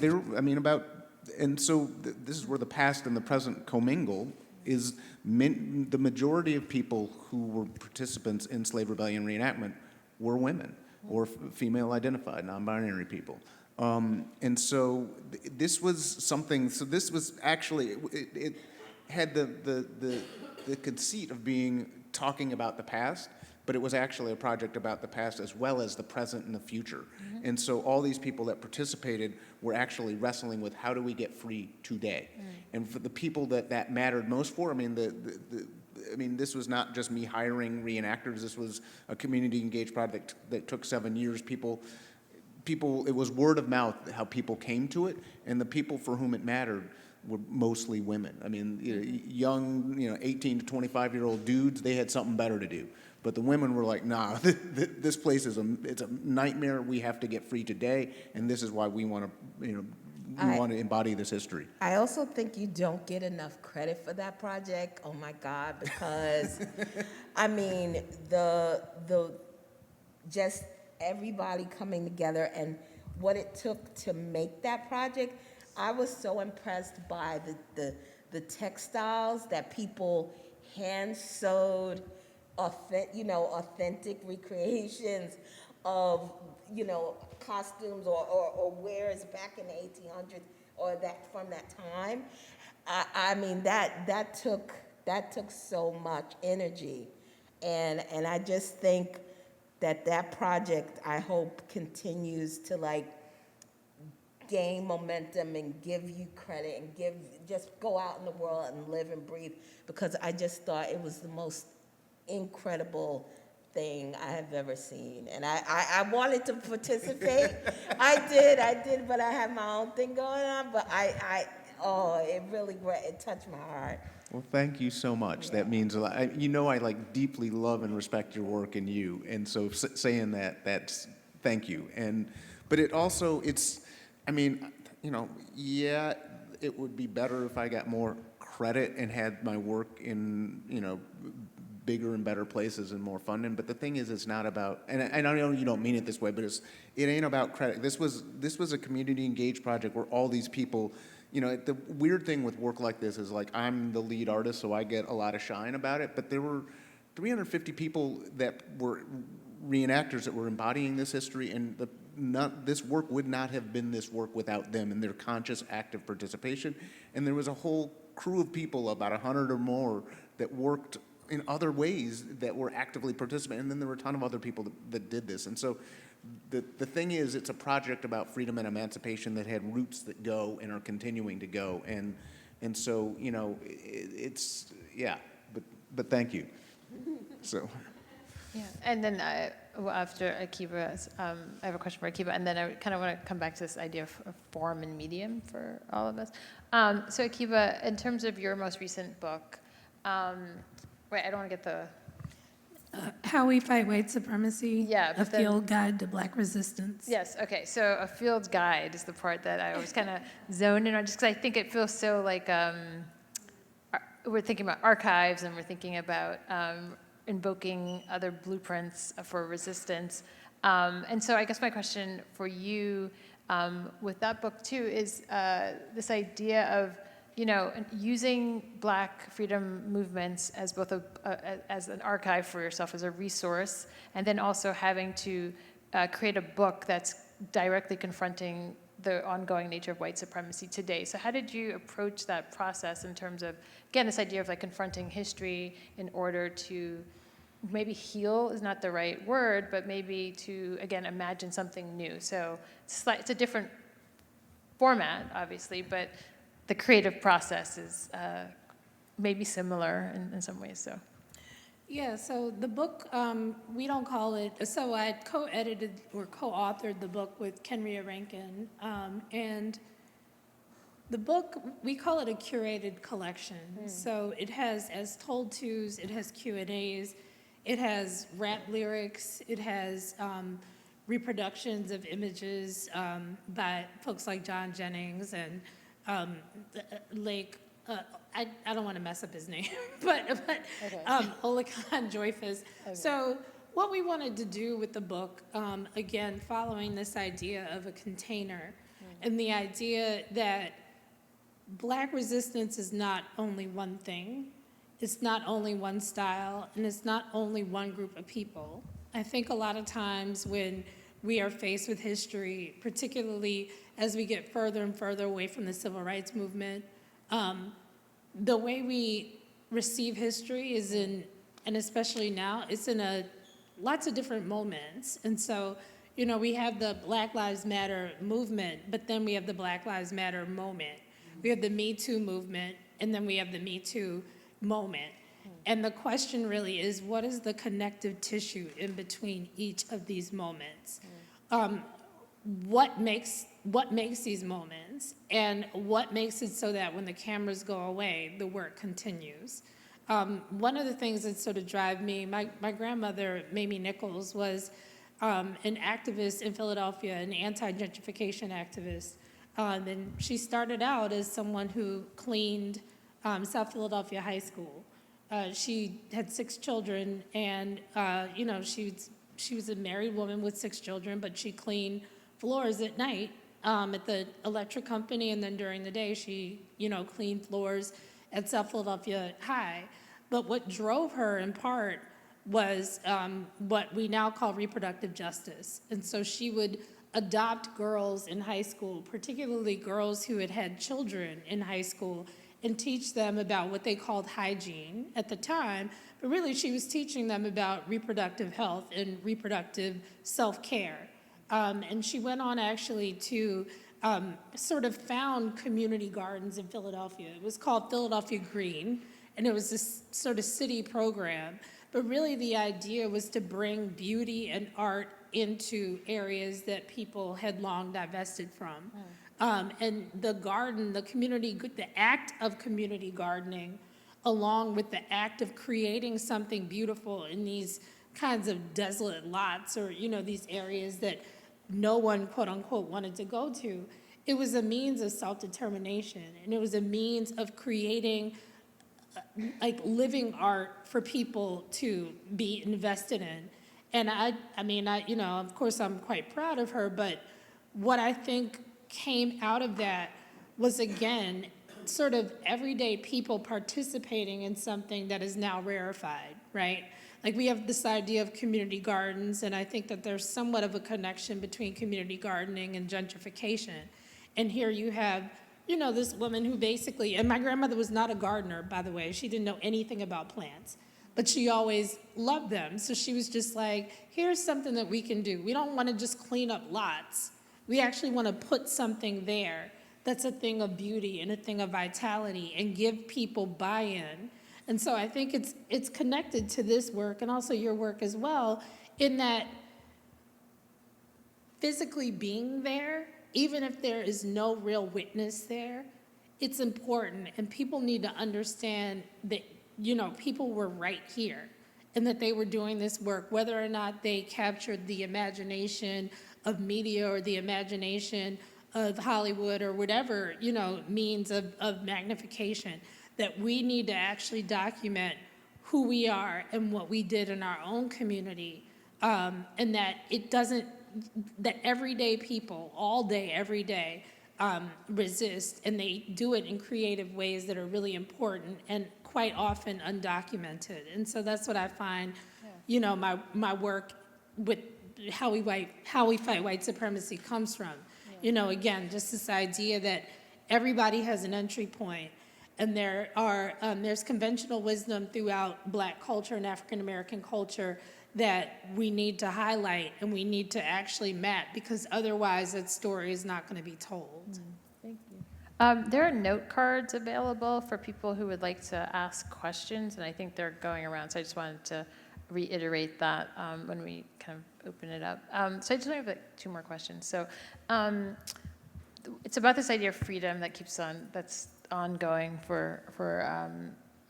[SPEAKER 6] so this is where the past and the present commingle is the majority of people who were participants in slave rebellion reenactment were women or female identified, non-binary people. And so this was something, this was actually, it had the conceit of talking about the past, but it was actually a project about the past as well as the present and the future. And so all these people that participated were actually wrestling with how do we get free today? And for the people that mattered most for, this was not just me hiring reenactors. This was a community engaged project that took 7 years. People, it was word of mouth how people came to it, and the people for whom it mattered were mostly women. Young, 18 to 25-year-old dudes, they had something better to do. But the women were like, nah, this place it's a nightmare. We have to get free today, and this is why we want to, embody this history.
[SPEAKER 5] I also think you don't get enough credit for that project. Oh my God, because the just everybody coming together and what it took to make that project. I was so impressed by the textiles that people hand sewed, authentic recreations of costumes or wares back in the 1800s or from that time. That took so much energy, and I just think that project, I hope, continues to gain momentum and give you credit and just go out in the world and live and breathe, because I just thought it was the most incredible thing I have ever seen. And I wanted to participate. I did, but I had my own thing going on, but it really touched my heart.
[SPEAKER 6] Well, thank you so much. Yeah. That means a lot. I deeply love and respect your work and you, and so saying that's thank you. But it also, it would be better if I got more credit and had my work in, bigger and better places and more funding. But the thing is, it's not about, and I know you don't mean it this way, but it ain't about credit. This was a community engaged project where all these people, the weird thing with work like this is I'm the lead artist, so I get a lot of shine about it, but there were 350 people that were reenactors that were embodying this history, and this work would not have been this work without them and their conscious, active participation. And there was a whole crew of people, about 100 or more, that worked in other ways that were actively participating, and then there were a ton of other people that did this. And so the thing is, it's a project about freedom and emancipation that had roots that go and are continuing to go. And so, but thank you. So.
[SPEAKER 4] Yeah, and then after Akiba, I have a question for Akiba, and then I kind of want to come back to this idea of form and medium for all of us. So Akiba, in terms of your most recent book, wait, I don't want to get the...
[SPEAKER 7] How We Fight White Supremacy,
[SPEAKER 4] Yeah,
[SPEAKER 7] a
[SPEAKER 4] but then-
[SPEAKER 7] field guide to Black resistance.
[SPEAKER 4] Yes, okay, so a field guide is the part that I always kind of zone in on, just because I think it feels so like, we're thinking about archives, and we're thinking about invoking other blueprints for resistance. And so I guess my question for you with that book too is this idea of, you know, using Black freedom movements as both as an archive for yourself, as a resource, and then also having to create a book that's directly confronting the ongoing nature of white supremacy today. So how did you approach that process in terms of, again, this idea of like confronting history in order to maybe heal is not the right word, but maybe to, again, imagine something new. So it's a different format, obviously, but the creative process is maybe similar in some ways, so.
[SPEAKER 7] Yeah, so the book, we don't call it, so I co-edited or co-authored the book with Kenria Rankin, and the book, we call it a curated collection. So it has, as told tos, it has Q&As, it has rap lyrics, it has reproductions of images by folks like John Jennings and I don't want to mess up his name, but Olakan Joyfus. Okay. So what we wanted to do with the book, again, following this idea of a container and the idea that Black resistance is not only one thing, it's not only one style, and it's not only one group of people. I think a lot of times when we are faced with history, particularly as we get further and further away from the civil rights movement, the way we receive history is in, and especially now, it's in lots of different moments. And so, you know, we have the Black Lives Matter movement, but then we have the Black Lives Matter moment. We have the Me Too movement, and then we have the Me Too moment. And the question really is, what is the connective tissue in between each of these moments? What makes these moments, and what makes it so that when the cameras go away, the work continues? One of the things that sort of drive me, my grandmother, Mamie Nichols, was an activist in Philadelphia, an anti-gentrification activist. And she started out as someone who cleaned South Philadelphia High School. She had 6 children, and you know, she was a married woman with 6 children, but she cleaned floors at night at the electric company, and then during the day she, you know, cleaned floors at South Philadelphia High. But what drove her in part was what we now call reproductive justice. And so she would adopt girls in high school, particularly girls who had had children in high school, and teach them about what they called hygiene at the time, but really she was teaching them about reproductive health and reproductive self-care. And she went on actually to sort of found community gardens in Philadelphia. It was called Philadelphia Green, and it was this sort of city program. But really the idea was to bring beauty and art into areas that people had long divested from. And the garden, the act of community gardening, along with the act of creating something beautiful in these kinds of desolate lots, or, you know, these areas that no one, quote unquote, wanted to go to, it was a means of self-determination, and it was a means of creating like living art for people to be invested in. And I mean, you know, of course I'm quite proud of her, but what I think came out of that was, again, sort of everyday people participating in something that is now rarefied, right? Like, we have this idea of community gardens, and I think that there's somewhat of a connection between community gardening and gentrification. And here you have, you know, this woman who basically, and my grandmother was not a gardener, by the way. She didn't know anything about plants, but she always loved them. So she was just like, here's something that we can do. We don't want to just clean up lots. We actually want to put something there that's a thing of beauty and a thing of vitality and give people buy-in. And so I think it's connected to this work and also your work as well, in that physically being there, even if there is no real witness there, it's important, and people need to understand that, people were right here and that they were doing this work, whether or not they captured the imagination of media or the imagination of Hollywood or whatever, means of magnification, that we need to actually document who we are and what we did in our own community, and that it doesn't, that everyday people, all day, every day, resist, and they do it in creative ways that are really important and quite often undocumented. And so that's what I find, my work with how we fight white supremacy comes from. Again, just this idea that everybody has an entry point, and there's conventional wisdom throughout Black culture and African American culture that we need to highlight and we need to actually map, because otherwise that story is not going to be told.
[SPEAKER 4] Thank you. There are note cards available for people who would like to ask questions, and I think they're going around, so I just wanted to reiterate that when we kind of open it up. So I just have like 2 more questions. So it's about this idea of freedom that that's ongoing for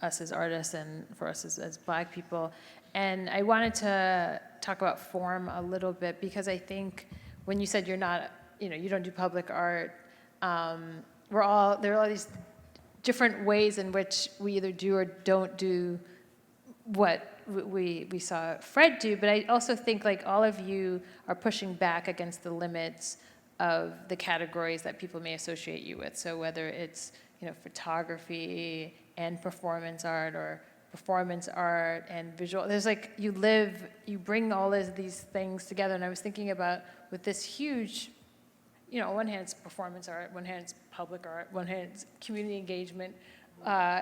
[SPEAKER 4] us as artists and for us as Black people. And I wanted to talk about form a little bit, because I think when you said you're not, you don't do public art, there are all these different ways in which we either do or don't do what we saw Fred do. But I also think like all of you are pushing back against the limits of the categories that people may associate you with. So whether it's, photography and performance art, or performance art and visual, there's like, you bring all of these things together. And I was thinking about with this huge, on one hand it's performance art, one hand it's public art, one hand it's community engagement,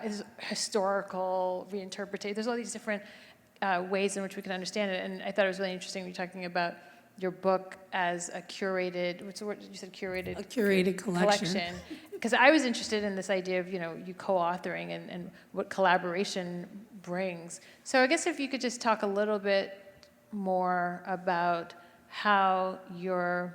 [SPEAKER 4] is historical reinterpretation. There's all these different ways in which we can understand it. And I thought it was really interesting when you're talking about your book as a curated, what's the word you said, curated?
[SPEAKER 7] A curated collection.
[SPEAKER 4] Because I was interested in this idea of, you co-authoring and what collaboration brings. So I guess if you could just talk a little bit more about how we were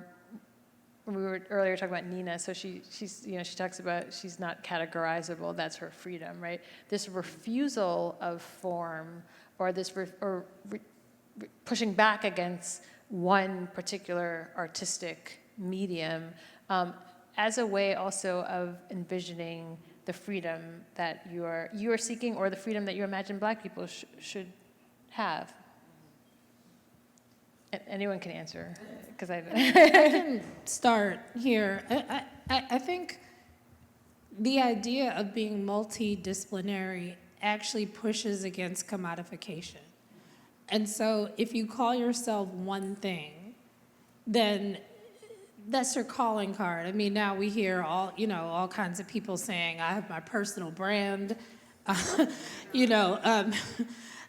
[SPEAKER 4] earlier talking about Nina, so she's she talks about she's not categorizable, that's her freedom, right? This refusal of form, or this pushing back against one particular artistic medium, as a way also of envisioning the freedom that you are seeking, or the freedom that you imagine Black people should have. Anyone can answer, because I
[SPEAKER 7] can start here. I think the idea of being multidisciplinary actually pushes against commodification. And so if you call yourself one thing, then that's your calling card. I mean, now we hear all kinds of people saying, I have my personal brand,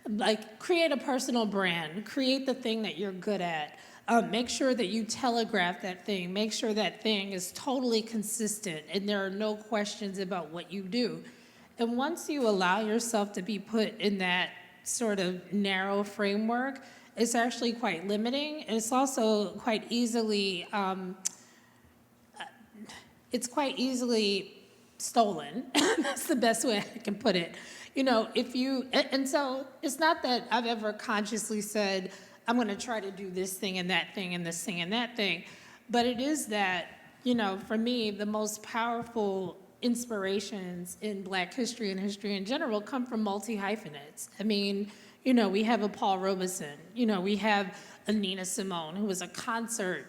[SPEAKER 7] like create a personal brand, create the thing that you're good at. Make sure that you telegraph that thing. Make sure that thing is totally consistent and there are no questions about what you do. And once you allow yourself to be put in that sort of narrow framework, it's actually quite limiting. And it's also quite easily, stolen. That's the best way I can put it. And so it's not that I've ever consciously said, I'm going to try to do this thing and that thing and this thing and that thing. But it is that, for me, the most powerful inspirations in Black history and history in general come from multi-hyphenates. I mean, we have a Paul Robeson, we have a Nina Simone, who was a concert,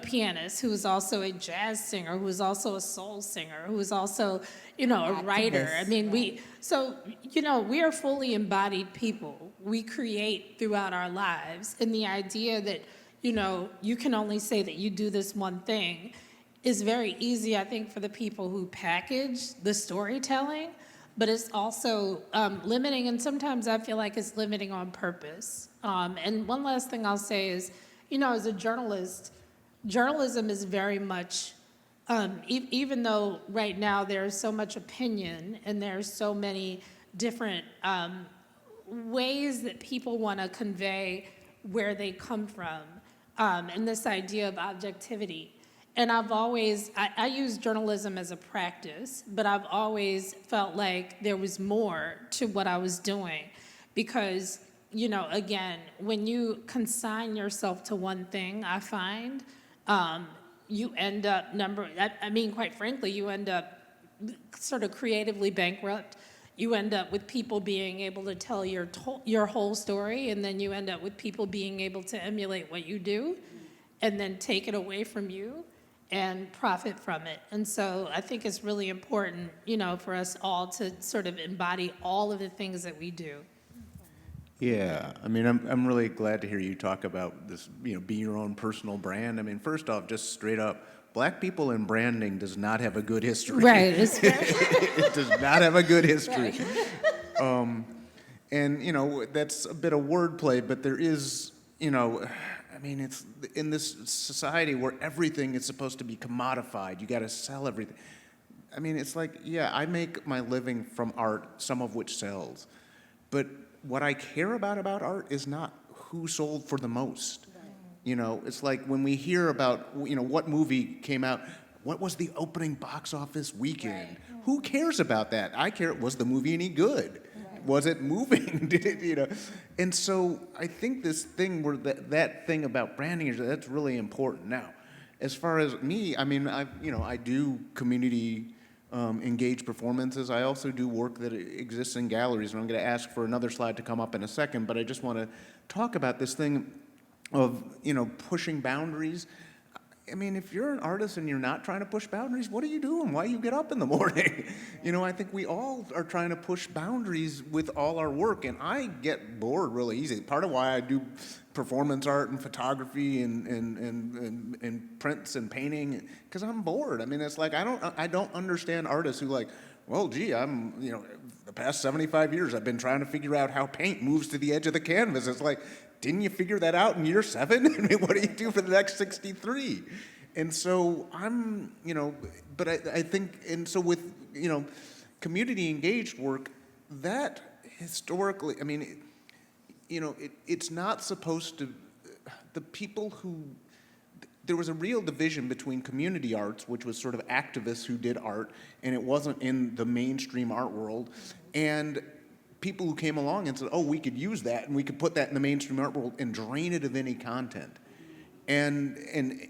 [SPEAKER 7] pianist, who was also a jazz singer, who was also a soul singer, who was also, a writer. I mean, we are fully embodied people. We create throughout our lives. And the idea that, you can only say that you do this one thing is very easy, I think, for the people who package the storytelling, but it's also limiting, and sometimes I feel like it's limiting on purpose. And one last thing I'll say is, as a journalist, journalism is very much, even though right now there's so much opinion and there's so many different ways that people want to convey where they come from, and this idea of objectivity. And I've always, I use journalism as a practice, but I've always felt like there was more to what I was doing. Because, you know, again, when you consign yourself to one thing, I find, you end up quite frankly, you end up sort of creatively bankrupt. You end up with people being able to tell your whole story, and then you end up with people being able to emulate what you do and then take it away from you and profit from it. And so I think it's really important, you know, for us all to sort of embody all of the things that we do.
[SPEAKER 6] Yeah, I mean, I'm really glad to hear you talk about this, you know, be your own personal brand. I mean, first off, just straight up, Black people in branding does not have a good history.
[SPEAKER 7] Right.
[SPEAKER 6] It does not have a good history. And, you know, that's a bit of wordplay, but there is, you know, I mean, it's in this society where everything is supposed to be commodified. You got to sell everything. I mean, it's like, yeah, I make my living from art, some of which sells. But what I care about art is not who sold for the most. You know, it's like when we hear about, you know, what movie came out, what was the opening box office weekend? Right. Who cares about that? I care, was the movie any good? Right. Was it moving? Did it, you know? And so I think this thing where that thing about branding, that's really important. Now, as far as me, I mean, I do community engaged performances. I also do work that exists in galleries, and I'm going to ask for another slide to come up in a second, but I just want to talk about this thing of, you know, pushing boundaries. I mean, if you're an artist and you're not trying to push boundaries, what are you doing? Why you get up in the morning? You know, I think we all are trying to push boundaries with all our work, and I get bored really easy. Part of why I do performance art and photography and prints and painting, because I'm bored. I mean, it's like I don't understand artists who like, well, gee, you know, the past 75 years I've been trying to figure out how paint moves to the edge of the canvas. It's like, didn't you figure that out in year 7? I mean, what do you do for the next 63? And so you know, but I think, and so with, you know, community engaged work, that historically, I mean, you know, it's not supposed to, the people who, there was a real division between community arts, which was sort of activists who did art, and it wasn't in the mainstream art world, and people who came along and said, oh, we could use that, and we could put that in the mainstream art world and drain it of any content and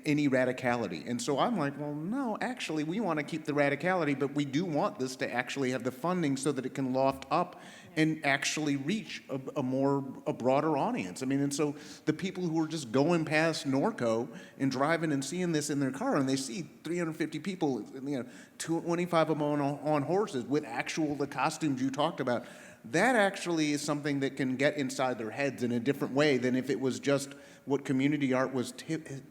[SPEAKER 6] any radicality. And so I'm like, well, no, actually, we want to keep the radicality, but we do want this to actually have the funding so that it can loft up and actually reach a broader audience. I mean, and so the people who are just going past Norco and driving and seeing this in their car, and they see 350 people, you know, 25 of them on horses with the costumes you talked about, that actually is something that can get inside their heads in a different way than if it was just what community art was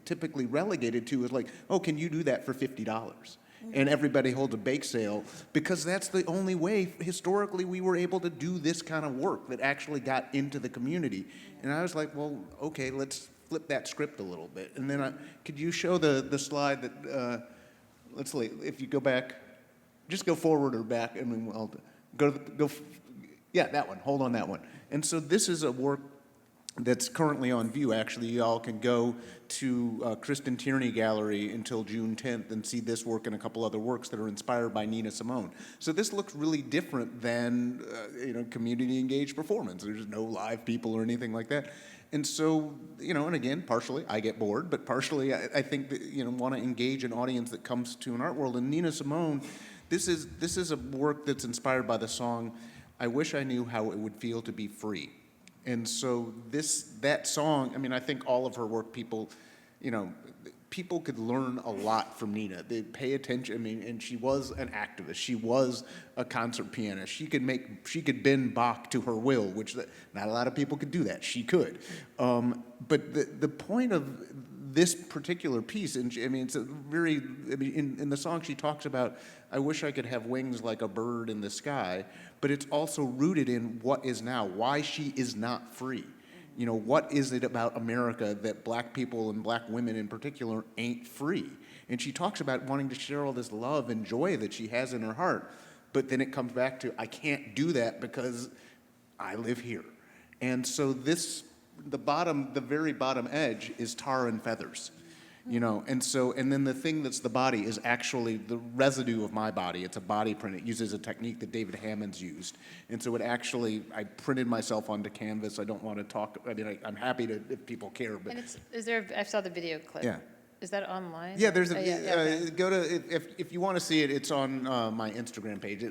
[SPEAKER 6] typically relegated to, is like, oh, can you do that for $50? And everybody holds a bake sale, because that's the only way historically we were able to do this kind of work that actually got into the community. And I was like, well, okay, let's flip that script a little bit. And then could you show the slide that, let's see, if you go back, just go forward or back, and then I'll go, yeah, that one, hold on that one. And so this is a work that's currently on view. Actually, y'all can go to Kristen Tierney Gallery until June 10th and see this work and a couple other works that are inspired by Nina Simone. So this looks really different than you know, community engaged performance. There's no live people or anything like that. And so, you know, and again, partially I get bored, but partially I think that, you know, want to engage an audience that comes to an art world. And Nina Simone, this is a work that's inspired by the song, I Wish I Knew How It Would Feel to Be Free. And so that song, I mean, I think all of her work, people, you know, people could learn a lot from Nina. They pay attention. I mean, and she was an activist. She was a concert pianist. She could bend Bach to her will, which not a lot of people could do that. She could. But the point of this particular piece, and I mean, it's a very, I mean, in the song she talks about, I wish I could have wings like a bird in the sky, but it's also rooted in what is now, why she is not free. You know, what is it about America that black people and black women in particular ain't free? And she talks about wanting to share all this love and joy that she has in her heart. but then it comes back to, I can't do that because I live here. And so the very bottom edge is tar and feathers, and then the thing that's the body is actually the residue of my body. It's a body print. It uses a technique that David Hammond's used. And so I printed myself onto canvas. I don't want to talk, I'm happy to, if people care, but.
[SPEAKER 4] And I saw the video clip.
[SPEAKER 6] Yeah.
[SPEAKER 4] Is that online?
[SPEAKER 6] Yeah, there's
[SPEAKER 4] okay.
[SPEAKER 6] go to, if you want to see it, it's on my Instagram page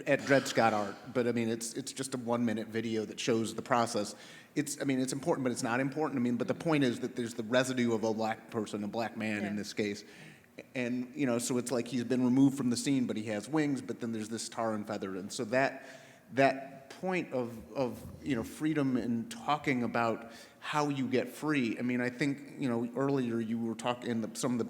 [SPEAKER 6] at Dred Scott Art. But it's just a 1-minute video that shows the process. It's important, but it's not important. But the point is that there's the residue of a black person, a black man in this case. And, so it's like he's been removed from the scene, but he has wings, but then there's this tar and feather. And so that point of freedom and talking about how you get free. I think, earlier you were talking, some of the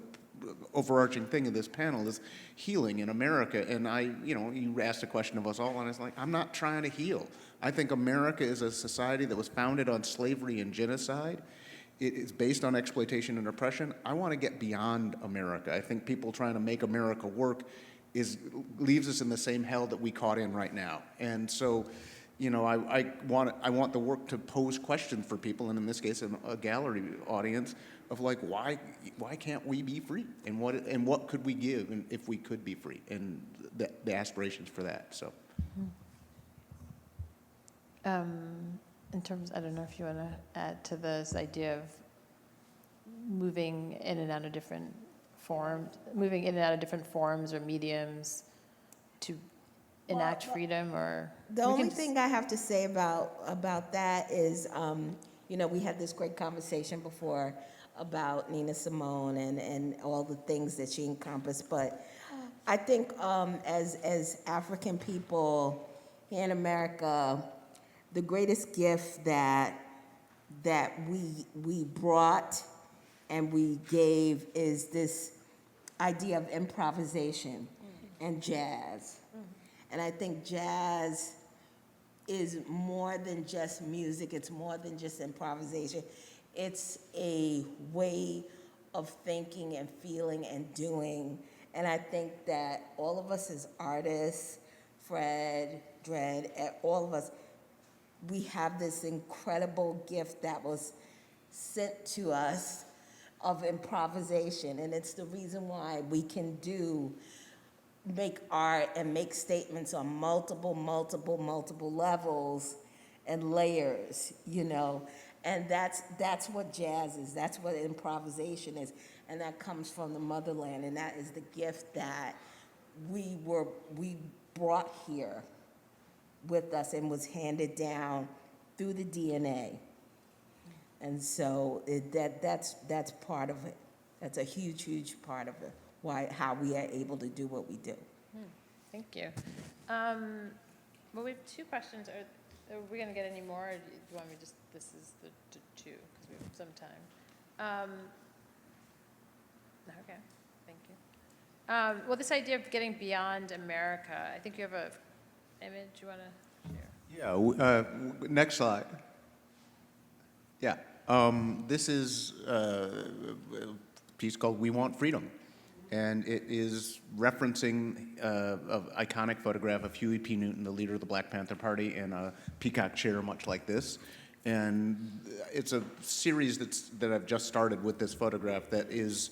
[SPEAKER 6] overarching thing of this panel is healing in America. And you asked a question of us all, and I was like, I'm not trying to heal. I think America is a society that was founded on slavery and genocide. It is based on exploitation and oppression. I want to get beyond America. I think people trying to make America work leaves us in the same hell that we caught in right now. And so, I want the work to pose questions for people, and in this case, a gallery audience, of like, why can't we be free, and what could we give, and if we could be free, and the aspirations for that. So.
[SPEAKER 4] In terms, I don't know if you want to add to this idea of moving in and out of different forms or mediums to enact freedom, or
[SPEAKER 5] The only thing I have to say about that is, we had this great conversation before about Nina Simone and all the things that she encompassed, but I think as African people here in America, the greatest gift that we brought and we gave is this idea of improvisation and jazz. And I think jazz is more than just music. It's more than just improvisation. It's a way of thinking and feeling and doing. And I think that all of us as artists, Fred, Dred, all of us, we have this incredible gift that was sent to us of improvisation. And it's the reason why we can make art and make statements on multiple levels and layers, And that's what jazz is. That's what improvisation is. And that comes from the motherland. And that is the gift that we brought here with us and was handed down through the DNA. And so that's part of it. That's a huge part of it, how we are able to do what we do.
[SPEAKER 4] Thank you. Well, we have 2 questions. Are we going to get any more? Or do you want me to this is the 2, because we have some time. Okay, thank you. Well, this idea of getting beyond America, I think you have a image you want to share?
[SPEAKER 6] Yeah, next slide. Yeah, this is a piece called We Want Freedom. And it is referencing an iconic photograph of Huey P. Newton, the leader of the Black Panther Party, in a peacock chair much like this. And it's a series that I've just started with this photograph that is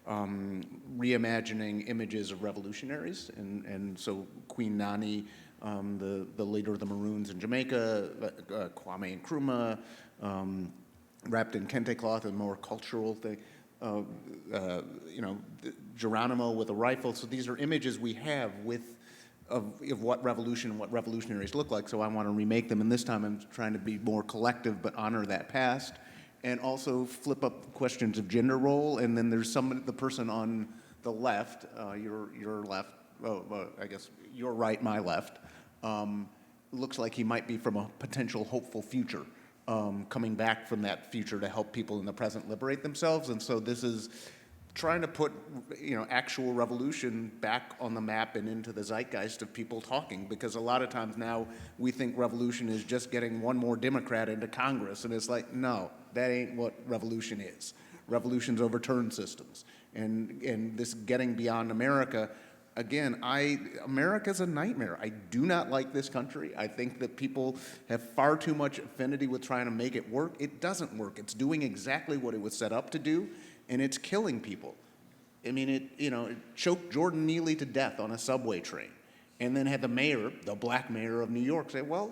[SPEAKER 6] reimagining images of revolutionaries. And so Queen Nani, the leader of the Maroons in Jamaica, Kwame Nkrumah, wrapped in kente cloth, a more cultural thing. Geronimo with a rifle. So these are images we have of what revolution and what revolutionaries look like. So I want to remake them. And this time I'm trying to be more collective, but honor that past, and also flip up questions of gender role. And then there's the person on the left, your left. I guess your right, my left. Looks like he might be from a potential hopeful future. Coming back from that future to help people in the present liberate themselves. And so this is trying to put, actual revolution back on the map and into the zeitgeist of people talking, because a lot of times now we think revolution is just getting one more Democrat into Congress, and it's like, no, that ain't what revolution is. Revolution's overturned systems. And this getting beyond America, again, America's a nightmare. I do not like this country. I think that people have far too much affinity with trying to make it work. It doesn't work. It's doing exactly what it was set up to do, and it's killing people. I mean, it choked Jordan Neely to death on a subway train, and then had the mayor, the black mayor of New York, say, well,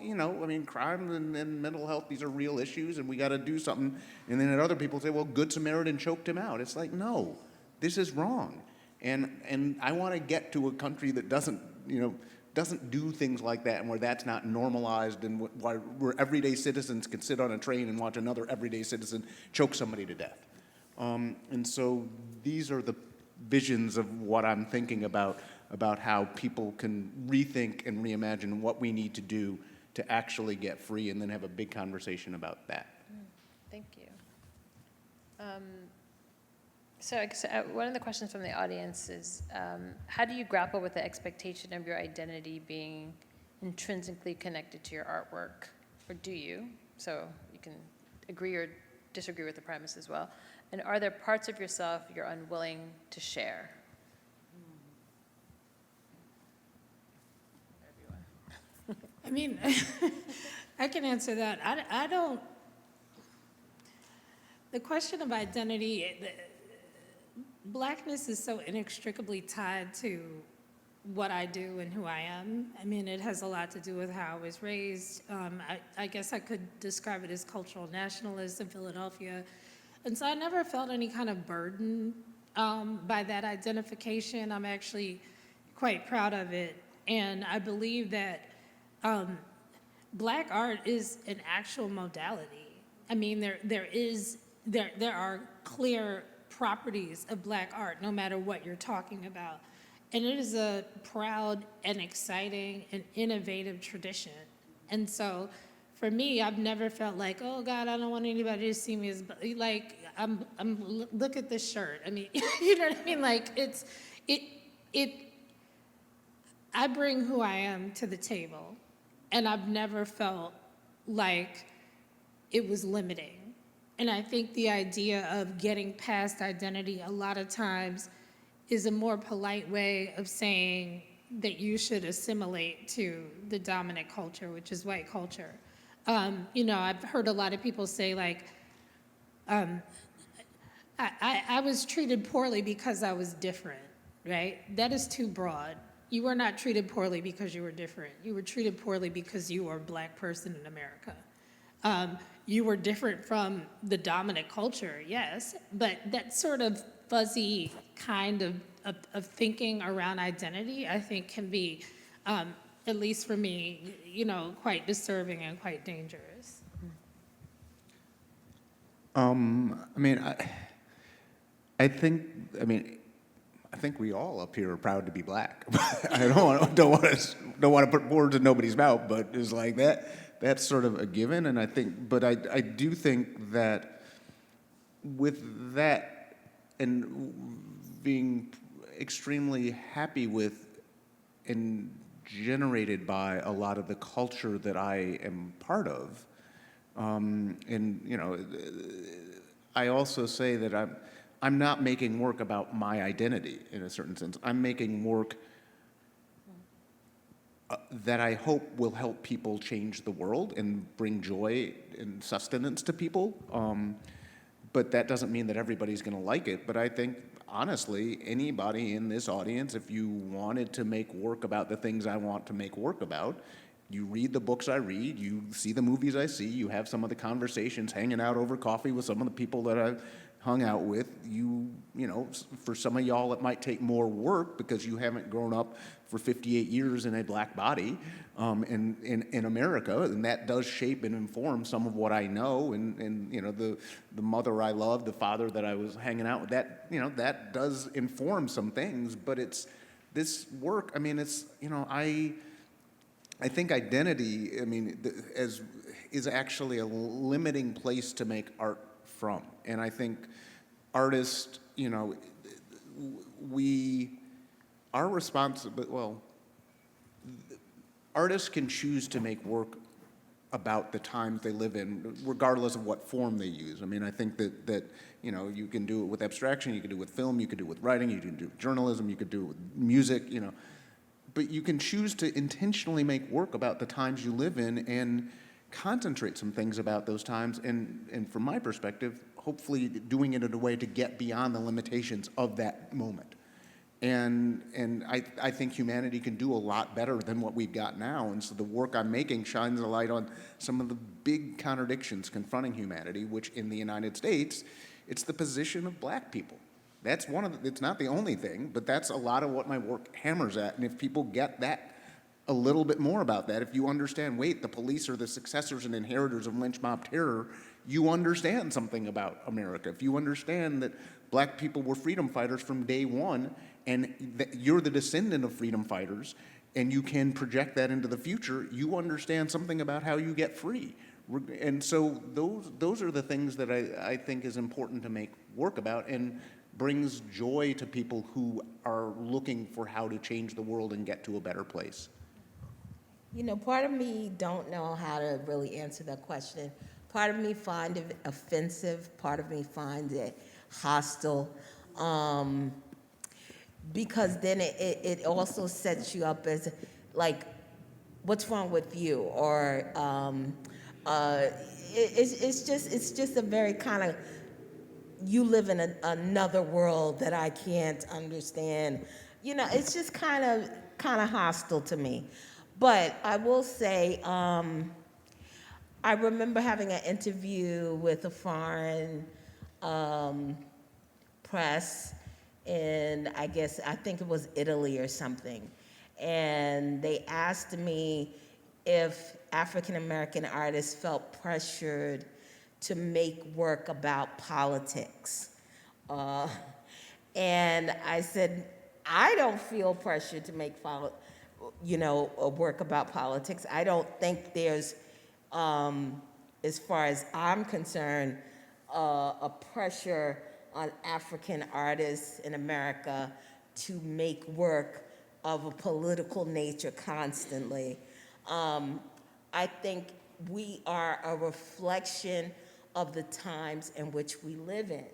[SPEAKER 6] crime and mental health, these are real issues, and we got to do something. And then had other people say, well, Good Samaritan choked him out. It's like, no, this is wrong. And I want to get to a country that doesn't do things like that, and where that's not normalized, and where everyday citizens can sit on a train and watch another everyday citizen choke somebody to death. And so these are the visions of what I'm thinking about how people can rethink and reimagine what we need to do to actually get free, and then have a big conversation about that.
[SPEAKER 4] Thank you. So I guess, one of the questions from the audience is, how do you grapple with the expectation of your identity being intrinsically connected to your artwork? Or do you? So you can agree or disagree with the premise as well. And are there parts of yourself you're unwilling to share?
[SPEAKER 7] I mean, I can answer that. I don't, the question of identity, Blackness is so inextricably tied to what I do and who I am. I mean, it has a lot to do with how I was raised. I guess I could describe it as cultural nationalist in Philadelphia. And so I never felt any kind of burden by that identification. I'm actually quite proud of it. And I believe that Black art is an actual modality. I mean, there are clear properties of Black art, no matter what you're talking about. And it is a proud and exciting and innovative tradition. And so for me, I've never felt like, oh God, I don't want anybody to see me as, like, look at this shirt. I mean, you know what I mean? Like, I bring who I am to the table, and I've never felt like it was limiting. And I think the idea of getting past identity a lot of times is a more polite way of saying that you should assimilate to the dominant culture, which is white culture. I've heard a lot of people say, like, I was treated poorly because I was different, right? That is too broad. You were not treated poorly because you were different. You were treated poorly because you were a Black person in America. You were different from the dominant culture, yes, but that sort of fuzzy kind of thinking around identity, I think, can be, at least for me, quite disturbing and quite dangerous.
[SPEAKER 6] I think we all up here are proud to be Black. I don't want to put words in nobody's mouth, but it's like that. That's sort of a given, and I do think that with that, and being extremely happy with and generated by a lot of the culture that I am part of, I also say that I'm not making work about my identity in a certain sense. I'm making work that I hope will help people change the world and bring joy and sustenance to people. But that doesn't mean that everybody's going to like it. But I think, honestly, anybody in this audience, if you wanted to make work about the things I want to make work about, you read the books I read, you see the movies I see, you have some of the conversations, hanging out over coffee with some of the people that I've hung out with. For some of y'all, it might take more work because you haven't grown up for 58 years in a Black body in America, and that does shape and inform some of what I know, and the mother I love, the father that I was hanging out with, that does inform some things. But it's this work. I mean, I think identity, is actually a limiting place to make art from. And I think artists, artists can choose to make work about the times they live in, regardless of what form they use. I mean, I think that you know, you can do it with abstraction, you can do it with film, you can do it with writing, you can do it with journalism, you could do it with music, you know. But you can choose to intentionally make work about the times you live in and concentrate some things about those times. And from my perspective, hopefully doing it in a way to get beyond the limitations of that moment. And I think humanity can do a lot better than what we've got now. And so the work I'm making shines a light on some of the big contradictions confronting humanity, which in the United States, it's the position of black people. That's one of the, it's not the only thing, but that's a lot of what my work hammers at. And if people get that, a little bit more about that, if you understand, wait, the police are the successors and inheritors of lynch mob terror, you understand something about America. If you understand that black people were freedom fighters from day one, and that you're the descendant of freedom fighters, and you can project that into the future, you understand something about how you get free. And so those are the things that I think is important to make work about, and brings joy to people who are looking for how to change the world and get to a better place.
[SPEAKER 5] You know, part of me don't know how to really answer that question. Part of me find it offensive. Part of me finds it hostile. Because then it also sets you up as, like, what's wrong with you? Or it's just a very kind of, you live in another world that I can't understand. You know, it's just kind of hostile to me. But I will say, I remember having an interview with a foreign press in, I think it was Italy or something. And they asked me if African American artists felt pressured to make work about politics. And I said, I don't feel pressured to make a work about politics. I don't think there's, as far as I'm concerned, a pressure on African artists in America to make work of a political nature constantly. I think we are a reflection of the times in which we live in.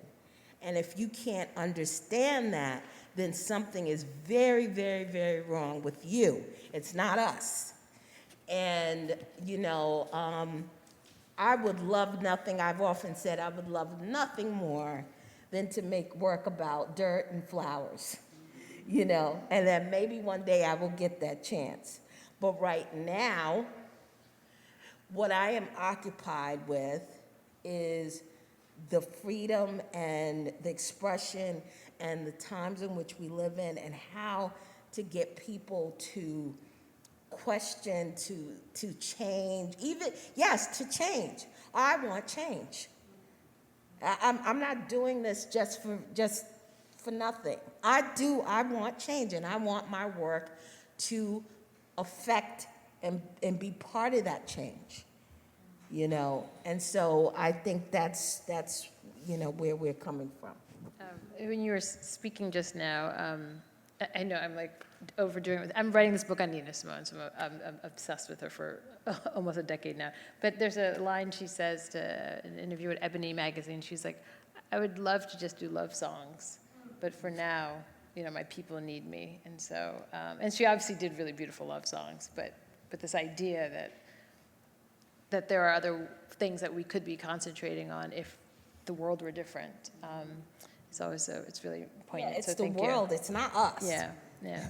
[SPEAKER 5] And if you can't understand that, then something is very, very, very wrong with you. It's not us. And, you know, I would love nothing, I've often said I would love nothing more than to make work about dirt and flowers, you know, and then maybe one day I will get that chance. But right now, what I am occupied with is the freedom and the expression and the times in which we live in, and how to get people to question, to change, even, yes, to change. I want change. I'm not doing this just for nothing. I want change, and I want my work to affect and be part of that change, you know? And so I think that's you know, where we're coming from.
[SPEAKER 4] When you were speaking just now, I know I'm like overdoing it. I'm writing this book on Nina Simone, so I'm obsessed with her for almost a decade now. But there's a line she says to an interview at Ebony magazine. She's like, I would love to just do love songs, but for now, you know, my people need me. And so, and she obviously did really beautiful love songs, but this idea that there are other things that we could be concentrating on if the world were different. It's always it's really poignant.
[SPEAKER 5] Yeah, it's
[SPEAKER 4] so
[SPEAKER 5] the
[SPEAKER 4] thank
[SPEAKER 5] world,
[SPEAKER 4] you.
[SPEAKER 5] it's not us.
[SPEAKER 4] Yeah, yeah.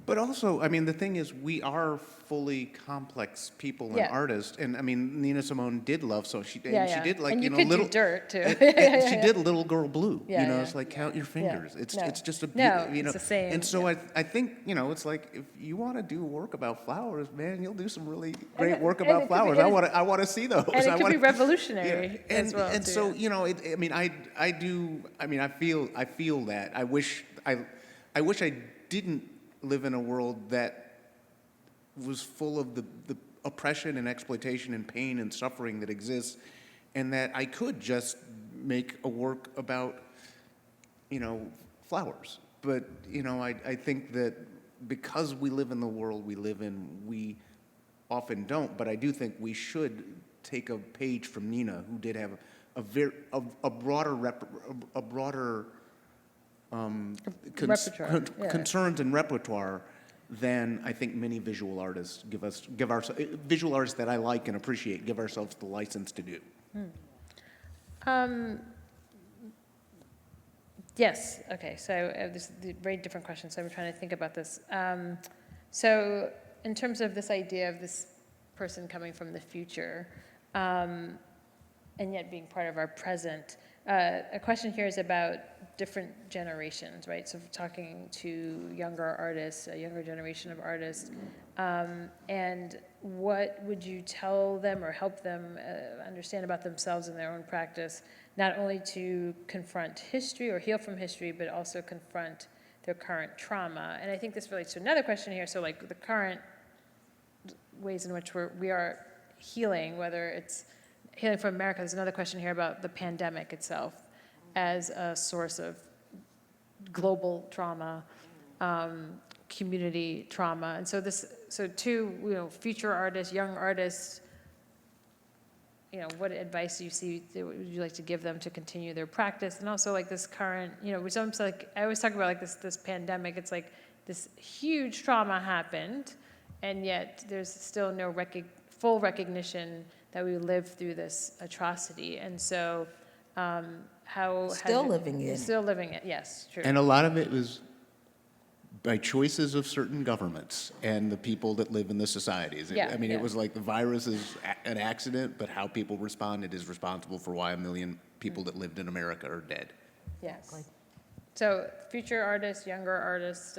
[SPEAKER 6] But also, I mean, the thing is, we are fully complex people and
[SPEAKER 4] Yeah.
[SPEAKER 6] artists. And I mean, Nina Simone did love, so she did,
[SPEAKER 4] Yeah,
[SPEAKER 6] she
[SPEAKER 4] yeah.
[SPEAKER 6] did like,
[SPEAKER 4] And
[SPEAKER 6] you
[SPEAKER 4] you
[SPEAKER 6] know,
[SPEAKER 4] could
[SPEAKER 6] little.
[SPEAKER 4] do dirt too.
[SPEAKER 6] And she did Little Girl Blue.
[SPEAKER 4] Yeah,
[SPEAKER 6] you know,
[SPEAKER 4] yeah.
[SPEAKER 6] it's like count your fingers. It's
[SPEAKER 4] No.
[SPEAKER 6] it's just a
[SPEAKER 4] No,
[SPEAKER 6] you know.
[SPEAKER 4] it's the same,
[SPEAKER 6] And so
[SPEAKER 4] yeah.
[SPEAKER 6] I think, you know, it's like, if you want to do work about flowers, man, you'll do some really great work
[SPEAKER 4] and it
[SPEAKER 6] about
[SPEAKER 4] could be-
[SPEAKER 6] flowers.
[SPEAKER 4] and
[SPEAKER 6] I want to see those.
[SPEAKER 4] And it
[SPEAKER 6] I
[SPEAKER 4] could
[SPEAKER 6] wanna-
[SPEAKER 4] be revolutionary
[SPEAKER 6] Yeah.
[SPEAKER 4] as well.
[SPEAKER 6] And
[SPEAKER 4] too,
[SPEAKER 6] so,
[SPEAKER 4] yeah.
[SPEAKER 6] you know, I mean, I do. I mean, I feel that. I wish I didn't live in a world that was full of the oppression and exploitation and pain and suffering that exists, and that I could just make a work about, you know, flowers. But, you know, I think that because we live in the world we live in, we often don't, but I do think we should take a page from Nina, who did have a broader
[SPEAKER 8] Repertoire, yeah.
[SPEAKER 6] concerns and repertoire than I think many visual artists visual artists that I like and appreciate give ourselves the license to do.
[SPEAKER 4] Yes, okay, so this is a very different question, so I'm trying to think about this. So in terms of this idea of this person coming from the future, and yet being part of our present, a question here is about different generations, right? So talking to younger artists, a younger generation of artists, and what would you tell them or help them understand about themselves and their own practice, not only to confront history or heal from history, but also confront their current trauma? And I think this relates to another question here. So like the current ways in which we are healing, whether it's healing from America, there's another question here about the pandemic itself as a source of global trauma, community trauma. And so two, future artists, young artists, what advice do you see, would you like to give them to continue their practice? And also like this current, which almost like, I always talk about like this pandemic, it's like this huge trauma happened, and yet there's still no full recognition that we lived through this atrocity. And so how
[SPEAKER 5] Still living it.
[SPEAKER 4] Still living it, yes, true.
[SPEAKER 6] And a lot of it was by choices of certain governments and the people that live in the societies.
[SPEAKER 4] Yeah,
[SPEAKER 6] I mean,
[SPEAKER 4] yeah.
[SPEAKER 6] it was like the virus is an accident, but how people responded is responsible for why 1 million people that lived in America are dead.
[SPEAKER 4] Yes. So future artists, younger artists,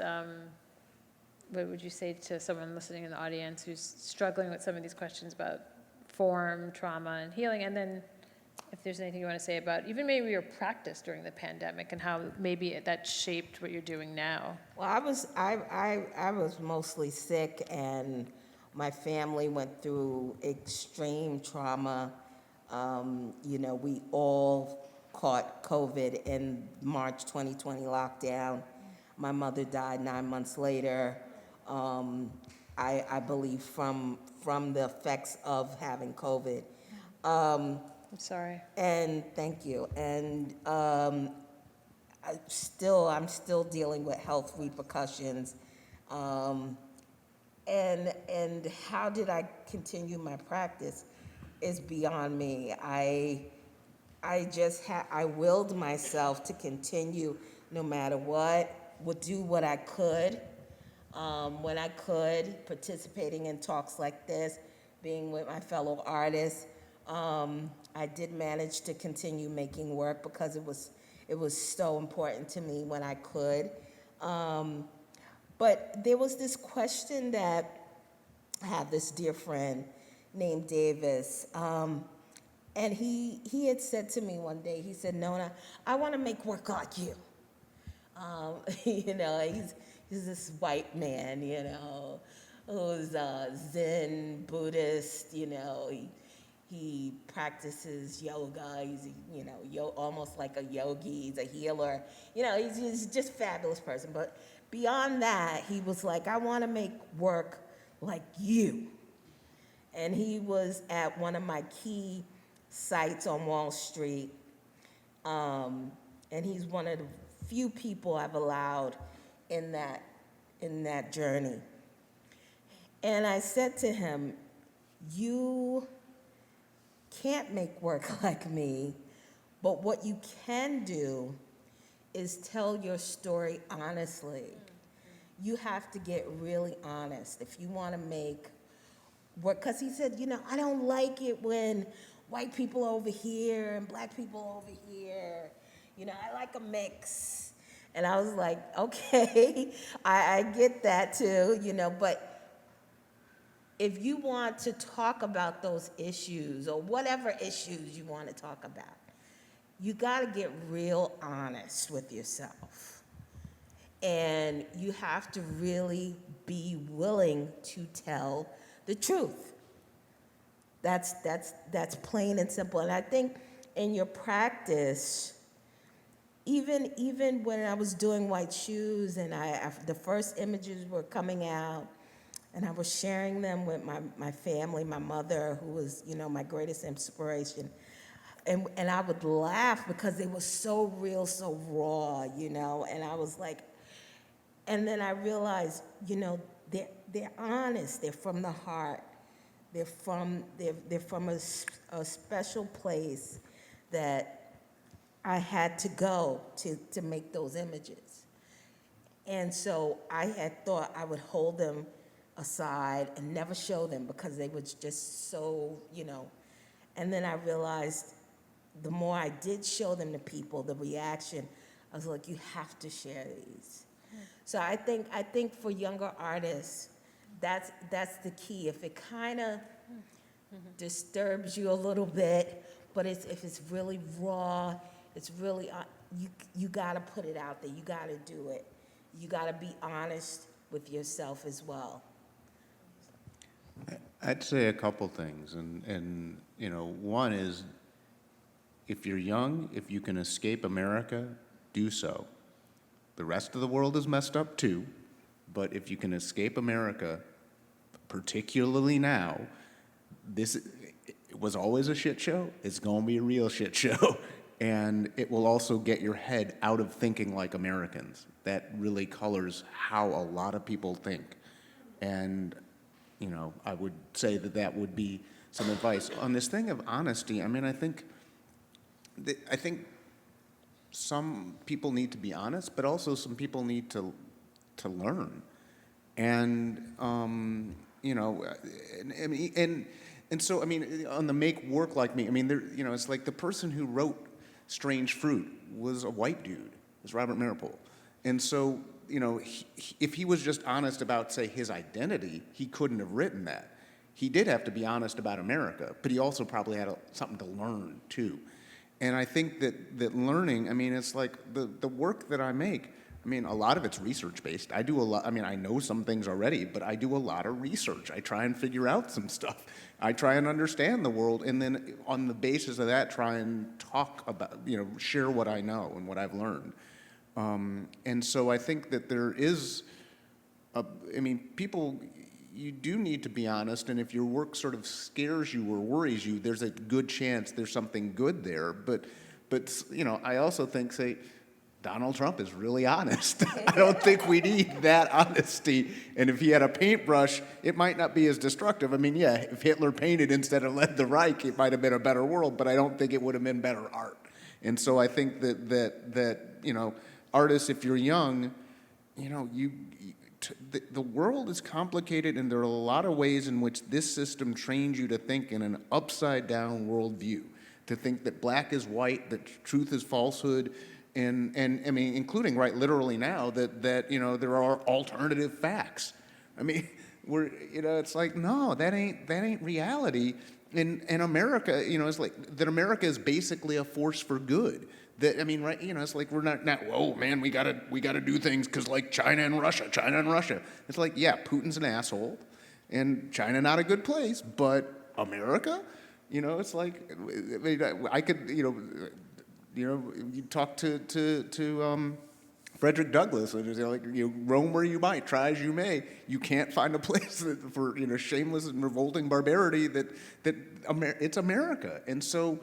[SPEAKER 4] what would you say to someone listening in the audience who's struggling with some of these questions about form, trauma, and healing? And then if there's anything you want to say about even maybe your practice during the pandemic and how maybe that shaped what you're doing now.
[SPEAKER 5] Well, I was mostly sick, and my family went through extreme trauma. We all caught COVID in March 2020 lockdown. My mother died 9 months later. I believe from the effects of having COVID.
[SPEAKER 4] I'm sorry.
[SPEAKER 5] And thank you. And I'm still dealing with health repercussions. And how did I continue my practice is beyond me. I willed myself to continue no matter what, would do what I could. When I could, participating in talks like this, being with my fellow artists. I did manage to continue making work because it was so important to me when I could. But there was this question that I have this dear friend named Davis, and he had said to me one day, he said, "Nona, I want to make work like you." He's this white man, who's Zen Buddhist, he practices yoga. He's, almost like a yogi. He's a healer. He's just a fabulous person. But beyond that, he was like, "I want to make work like you." And he was at one of my key sites on Wall Street. And he's one of the few people I've allowed in that journey. And I said to him, "You can't make work like me, but what you can do is tell your story honestly. You have to get really honest if you want to make work." Because he said, "I don't like it when white people are over here and black people are over here. I like a mix." And I was like, okay, I get that too, but if you want to talk about those issues or whatever issues you want to talk about, you got to get real honest with yourself. And you have to really be willing to tell the truth. That's plain and simple. And I think in your practice, even when I was doing White Shoes and the first images were coming out, and I was sharing them with my family, my mother, who was, you know, my greatest inspiration. And I would laugh because they were so real, so raw, you know, and I was like, and then I realized, you know, they're honest, they're from the heart, they're from a special place that I had to go to make those images. And so I had thought I would hold them aside and never show them because they were just so, you know. And then I realized the more I did show them to people, the reaction, I was like, you have to share these. So I think for younger artists, that's the key. If it kind of disturbs you a little bit, but if it's really raw, it's really, you gotta put it out there, you gotta do it. You gotta be honest with yourself as well.
[SPEAKER 6] I'd say a couple things, and you know, one is, if you're young, if you can escape America, do so. The rest of the world is messed up too, but if you can escape America, particularly now, it was always a shit show, it's gonna be a real shit show, and it will also get your head out of thinking like Americans. That really colors how a lot of people think. And, you know, I would say that would be some advice. On this thing of honesty, I mean, I think some people need to be honest, but also some people need to learn. And, you know, and so, I mean, on the make work like me, I mean, you know, it's like the person who wrote Strange Fruit was a white dude. It was Robert Maripol. And so, you know, if he was just honest about, say, his identity, he couldn't have written that. He did have to be honest about America, but he also probably had something to learn, too. And I think that learning, I mean, it's like the work that I make, I mean, a lot of it's research-based. I do a lot, I mean, I know some things already, but I do a lot of research. I try and figure out some stuff. I try and understand the world, and then on the basis of that, try and talk about, you know, share what I know and what I've learned. And so I think that there is, I mean, people, you do need to be honest, and if your work sort of scares you or worries you, there's a good chance there's something good there. But you know, I also think, say, Donald Trump is really honest. I don't think we need that honesty. And if he had a paintbrush, it might not be as destructive. I mean, yeah, if Hitler painted instead of led the Reich, it might have been a better world, but I don't think it would have been better art. And so I think that you know, artists, if you're young, you know, the world is complicated, and there are a lot of ways in which this system trains you to think in an upside-down worldview, to think that black is white, that truth is falsehood, and I mean, including right literally now that you know, there are alternative facts. I mean, you know, it's like, no, that ain't reality. In America, you know, it's like that America is basically a force for good. That, I mean, right, you know, it's like we're not, whoa, man, we gotta do things because, like, China and Russia. It's like, yeah, Putin's an asshole, and China not a good place, but America, you know, it's like, I mean, I could, you talk to Frederick Douglass, and it's like, you know, roam where you might, try as you may, you can't find a place for, you know, shameless and revolting barbarity that it's America. And so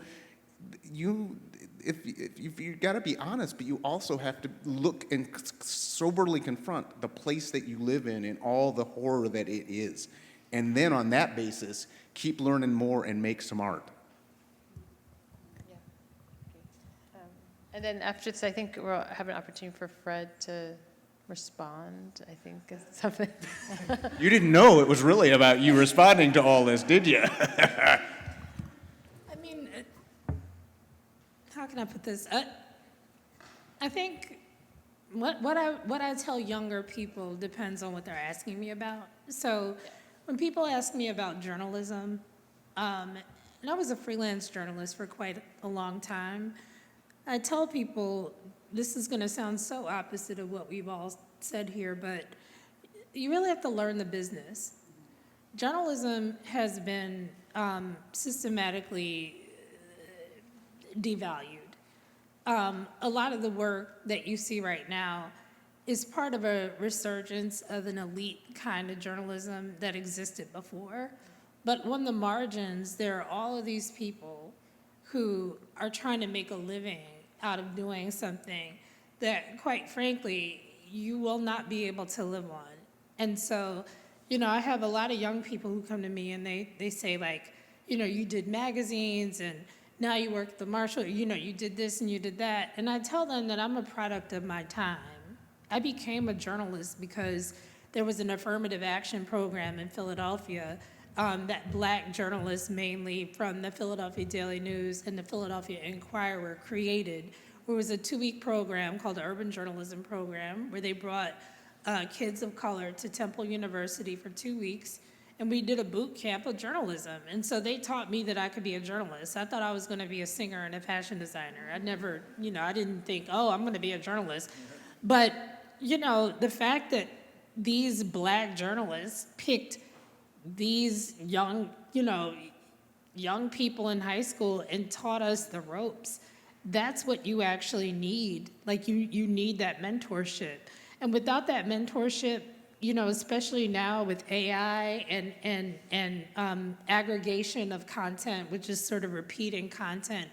[SPEAKER 6] if you got to be honest, but you also have to look and soberly confront the place that you live in and all the horror that it is. And then on that basis, keep learning more and make some art.
[SPEAKER 4] Yeah. Okay. And then after this, I think we'll have an opportunity for Fred to respond, I think, is something.
[SPEAKER 6] You didn't know it was really about you responding to all this, did you?
[SPEAKER 7] I mean, how can I put this? I think what I tell younger people depends on what they're asking me about. So when people ask me about journalism, and I was a freelance journalist for quite a long time, I tell people, this is going to sound so opposite of what we've all said here, but you really have to learn the business. Journalism has been systematically devalued. A lot of the work that you see right now is part of a resurgence of an elite kind of journalism that existed before. But on the margins, there are all of these people who are trying to make a living out of doing something that, quite frankly, you will not be able to live on. And so, I have a lot of young people who come to me and they say, like, you did magazines and now you work at the Marshall, you did this and you did that. And I tell them that I'm a product of my time. I became a journalist because there was an affirmative action program in Philadelphia that Black journalists, mainly from the Philadelphia Daily News and the Philadelphia Inquirer, created. It was a 2-week program called the Urban Journalism Program, where they brought kids of color to Temple University for 2 weeks, and we did a boot camp of journalism. And so they taught me that I could be a journalist. I thought I was going to be a singer and a fashion designer. I never, I didn't think, oh, I'm going to be a journalist. But, the fact that these Black journalists picked these young people in high school and taught us the ropes, that's what you actually need. Like, you need that mentorship. And without that mentorship, especially now with AI and aggregation of content, which is sort of repeating content,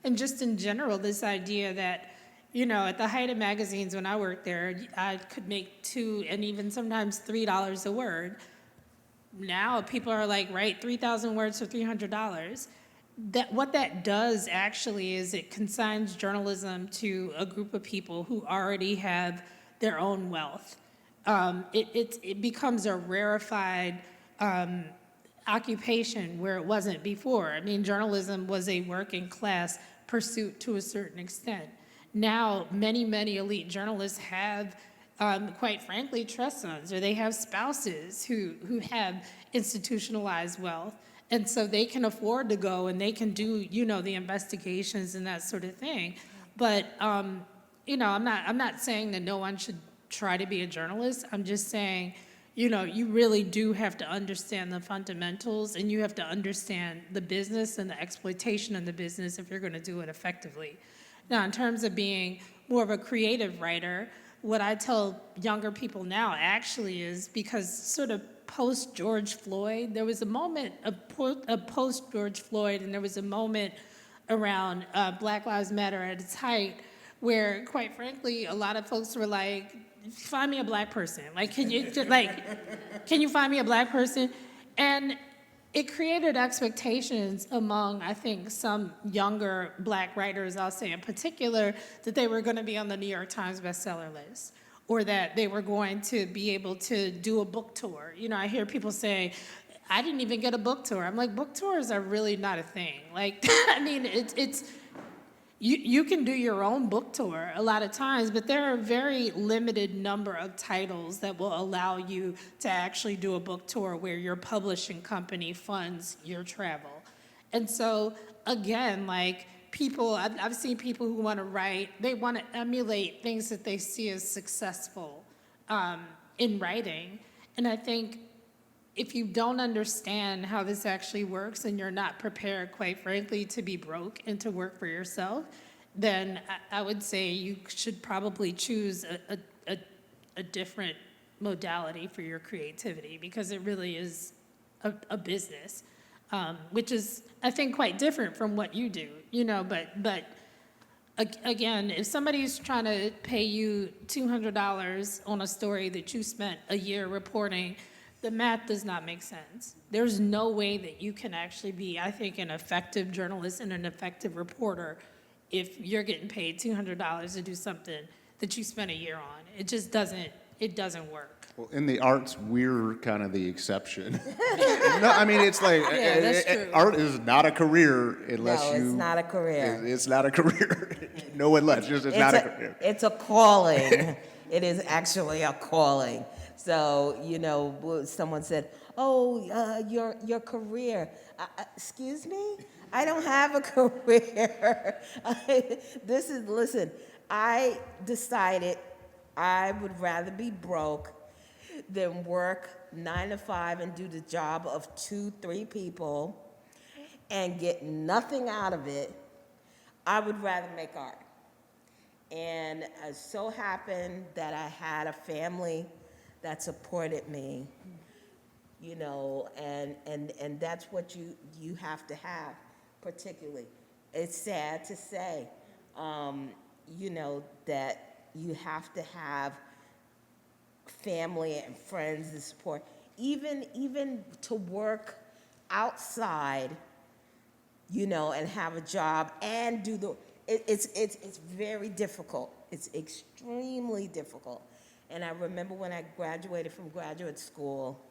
[SPEAKER 7] and just in general, this idea that, at the height of magazines when I worked there, I could make $2 and even sometimes $3 a word. Now people are like, write 3,000 words for $300. What that does actually is it consigns journalism to a group of people who already have their own wealth. It becomes a rarefied occupation where it wasn't before. I mean, journalism was a working class pursuit to a certain extent. Now, many, many elite journalists have, quite frankly, trust funds, or they have spouses who have institutionalized wealth. And so they can afford to go and they can do, the investigations and that sort of thing. But, I'm not saying that no one should try to be a journalist. I'm just saying, you really do have to understand the fundamentals, and you have to understand the business and the exploitation of the business if you're going to do it effectively. Now, in terms of being more of a creative writer, what I tell younger people now actually is, because sort of post-George Floyd, there was a moment of post-George Floyd, and there was a moment around Black Lives Matter at its height where, quite frankly, a lot of folks were like, find me a Black person. Like, can you find me a Black person? And it created expectations among, I think, some younger Black writers, I'll say in particular, that they were going to be on the New York Times bestseller list, or that they were going to be able to do a book tour. I hear people say, I didn't even get a book tour. I'm like, book tours are really not a thing. Like, I mean, you can do your own book tour a lot of times, but there are a very limited number of titles that will allow you to actually do a book tour where your publishing company funds your travel. And so, again, like, I've seen people who want to write, they want to emulate things that they see as successful in writing. And I think if you don't understand how this actually works and you're not prepared, quite frankly, to be broke and to work for yourself, then I would say you should probably choose a different modality for your creativity, because it really is a business, which is, I think, quite different from what you do, but again, if somebody's trying to pay you $200 on a story that you spent a year reporting, the math does not make sense. There's no way that you can actually be, I think, an effective journalist and an effective reporter if you're getting paid $200 to do something that you spent a year on. It just doesn't work.
[SPEAKER 6] Well, in the arts, we're kind of the exception. No, I mean, it's like,
[SPEAKER 7] Yeah, that's true.
[SPEAKER 6] art is not a career unless
[SPEAKER 5] No,
[SPEAKER 6] you...
[SPEAKER 5] it's not a career.
[SPEAKER 6] It's not a career. No, unless, it's not a career.
[SPEAKER 5] It's a calling. It is actually a calling. So, someone said, oh, your career. Excuse me? I don't have a career. Listen, I decided I would rather be broke than work 9 to 5 and do the job of 2-3 people and get nothing out of it. I would rather make art. And it so happened that I had a family that supported me, you know, and that's what you have to have, particularly. It's sad to say, you know, that you have to have family and friends and support, even to work outside, you know, and have a job and do the, it's very difficult. It's extremely difficult. And I remember when I graduated from graduate school,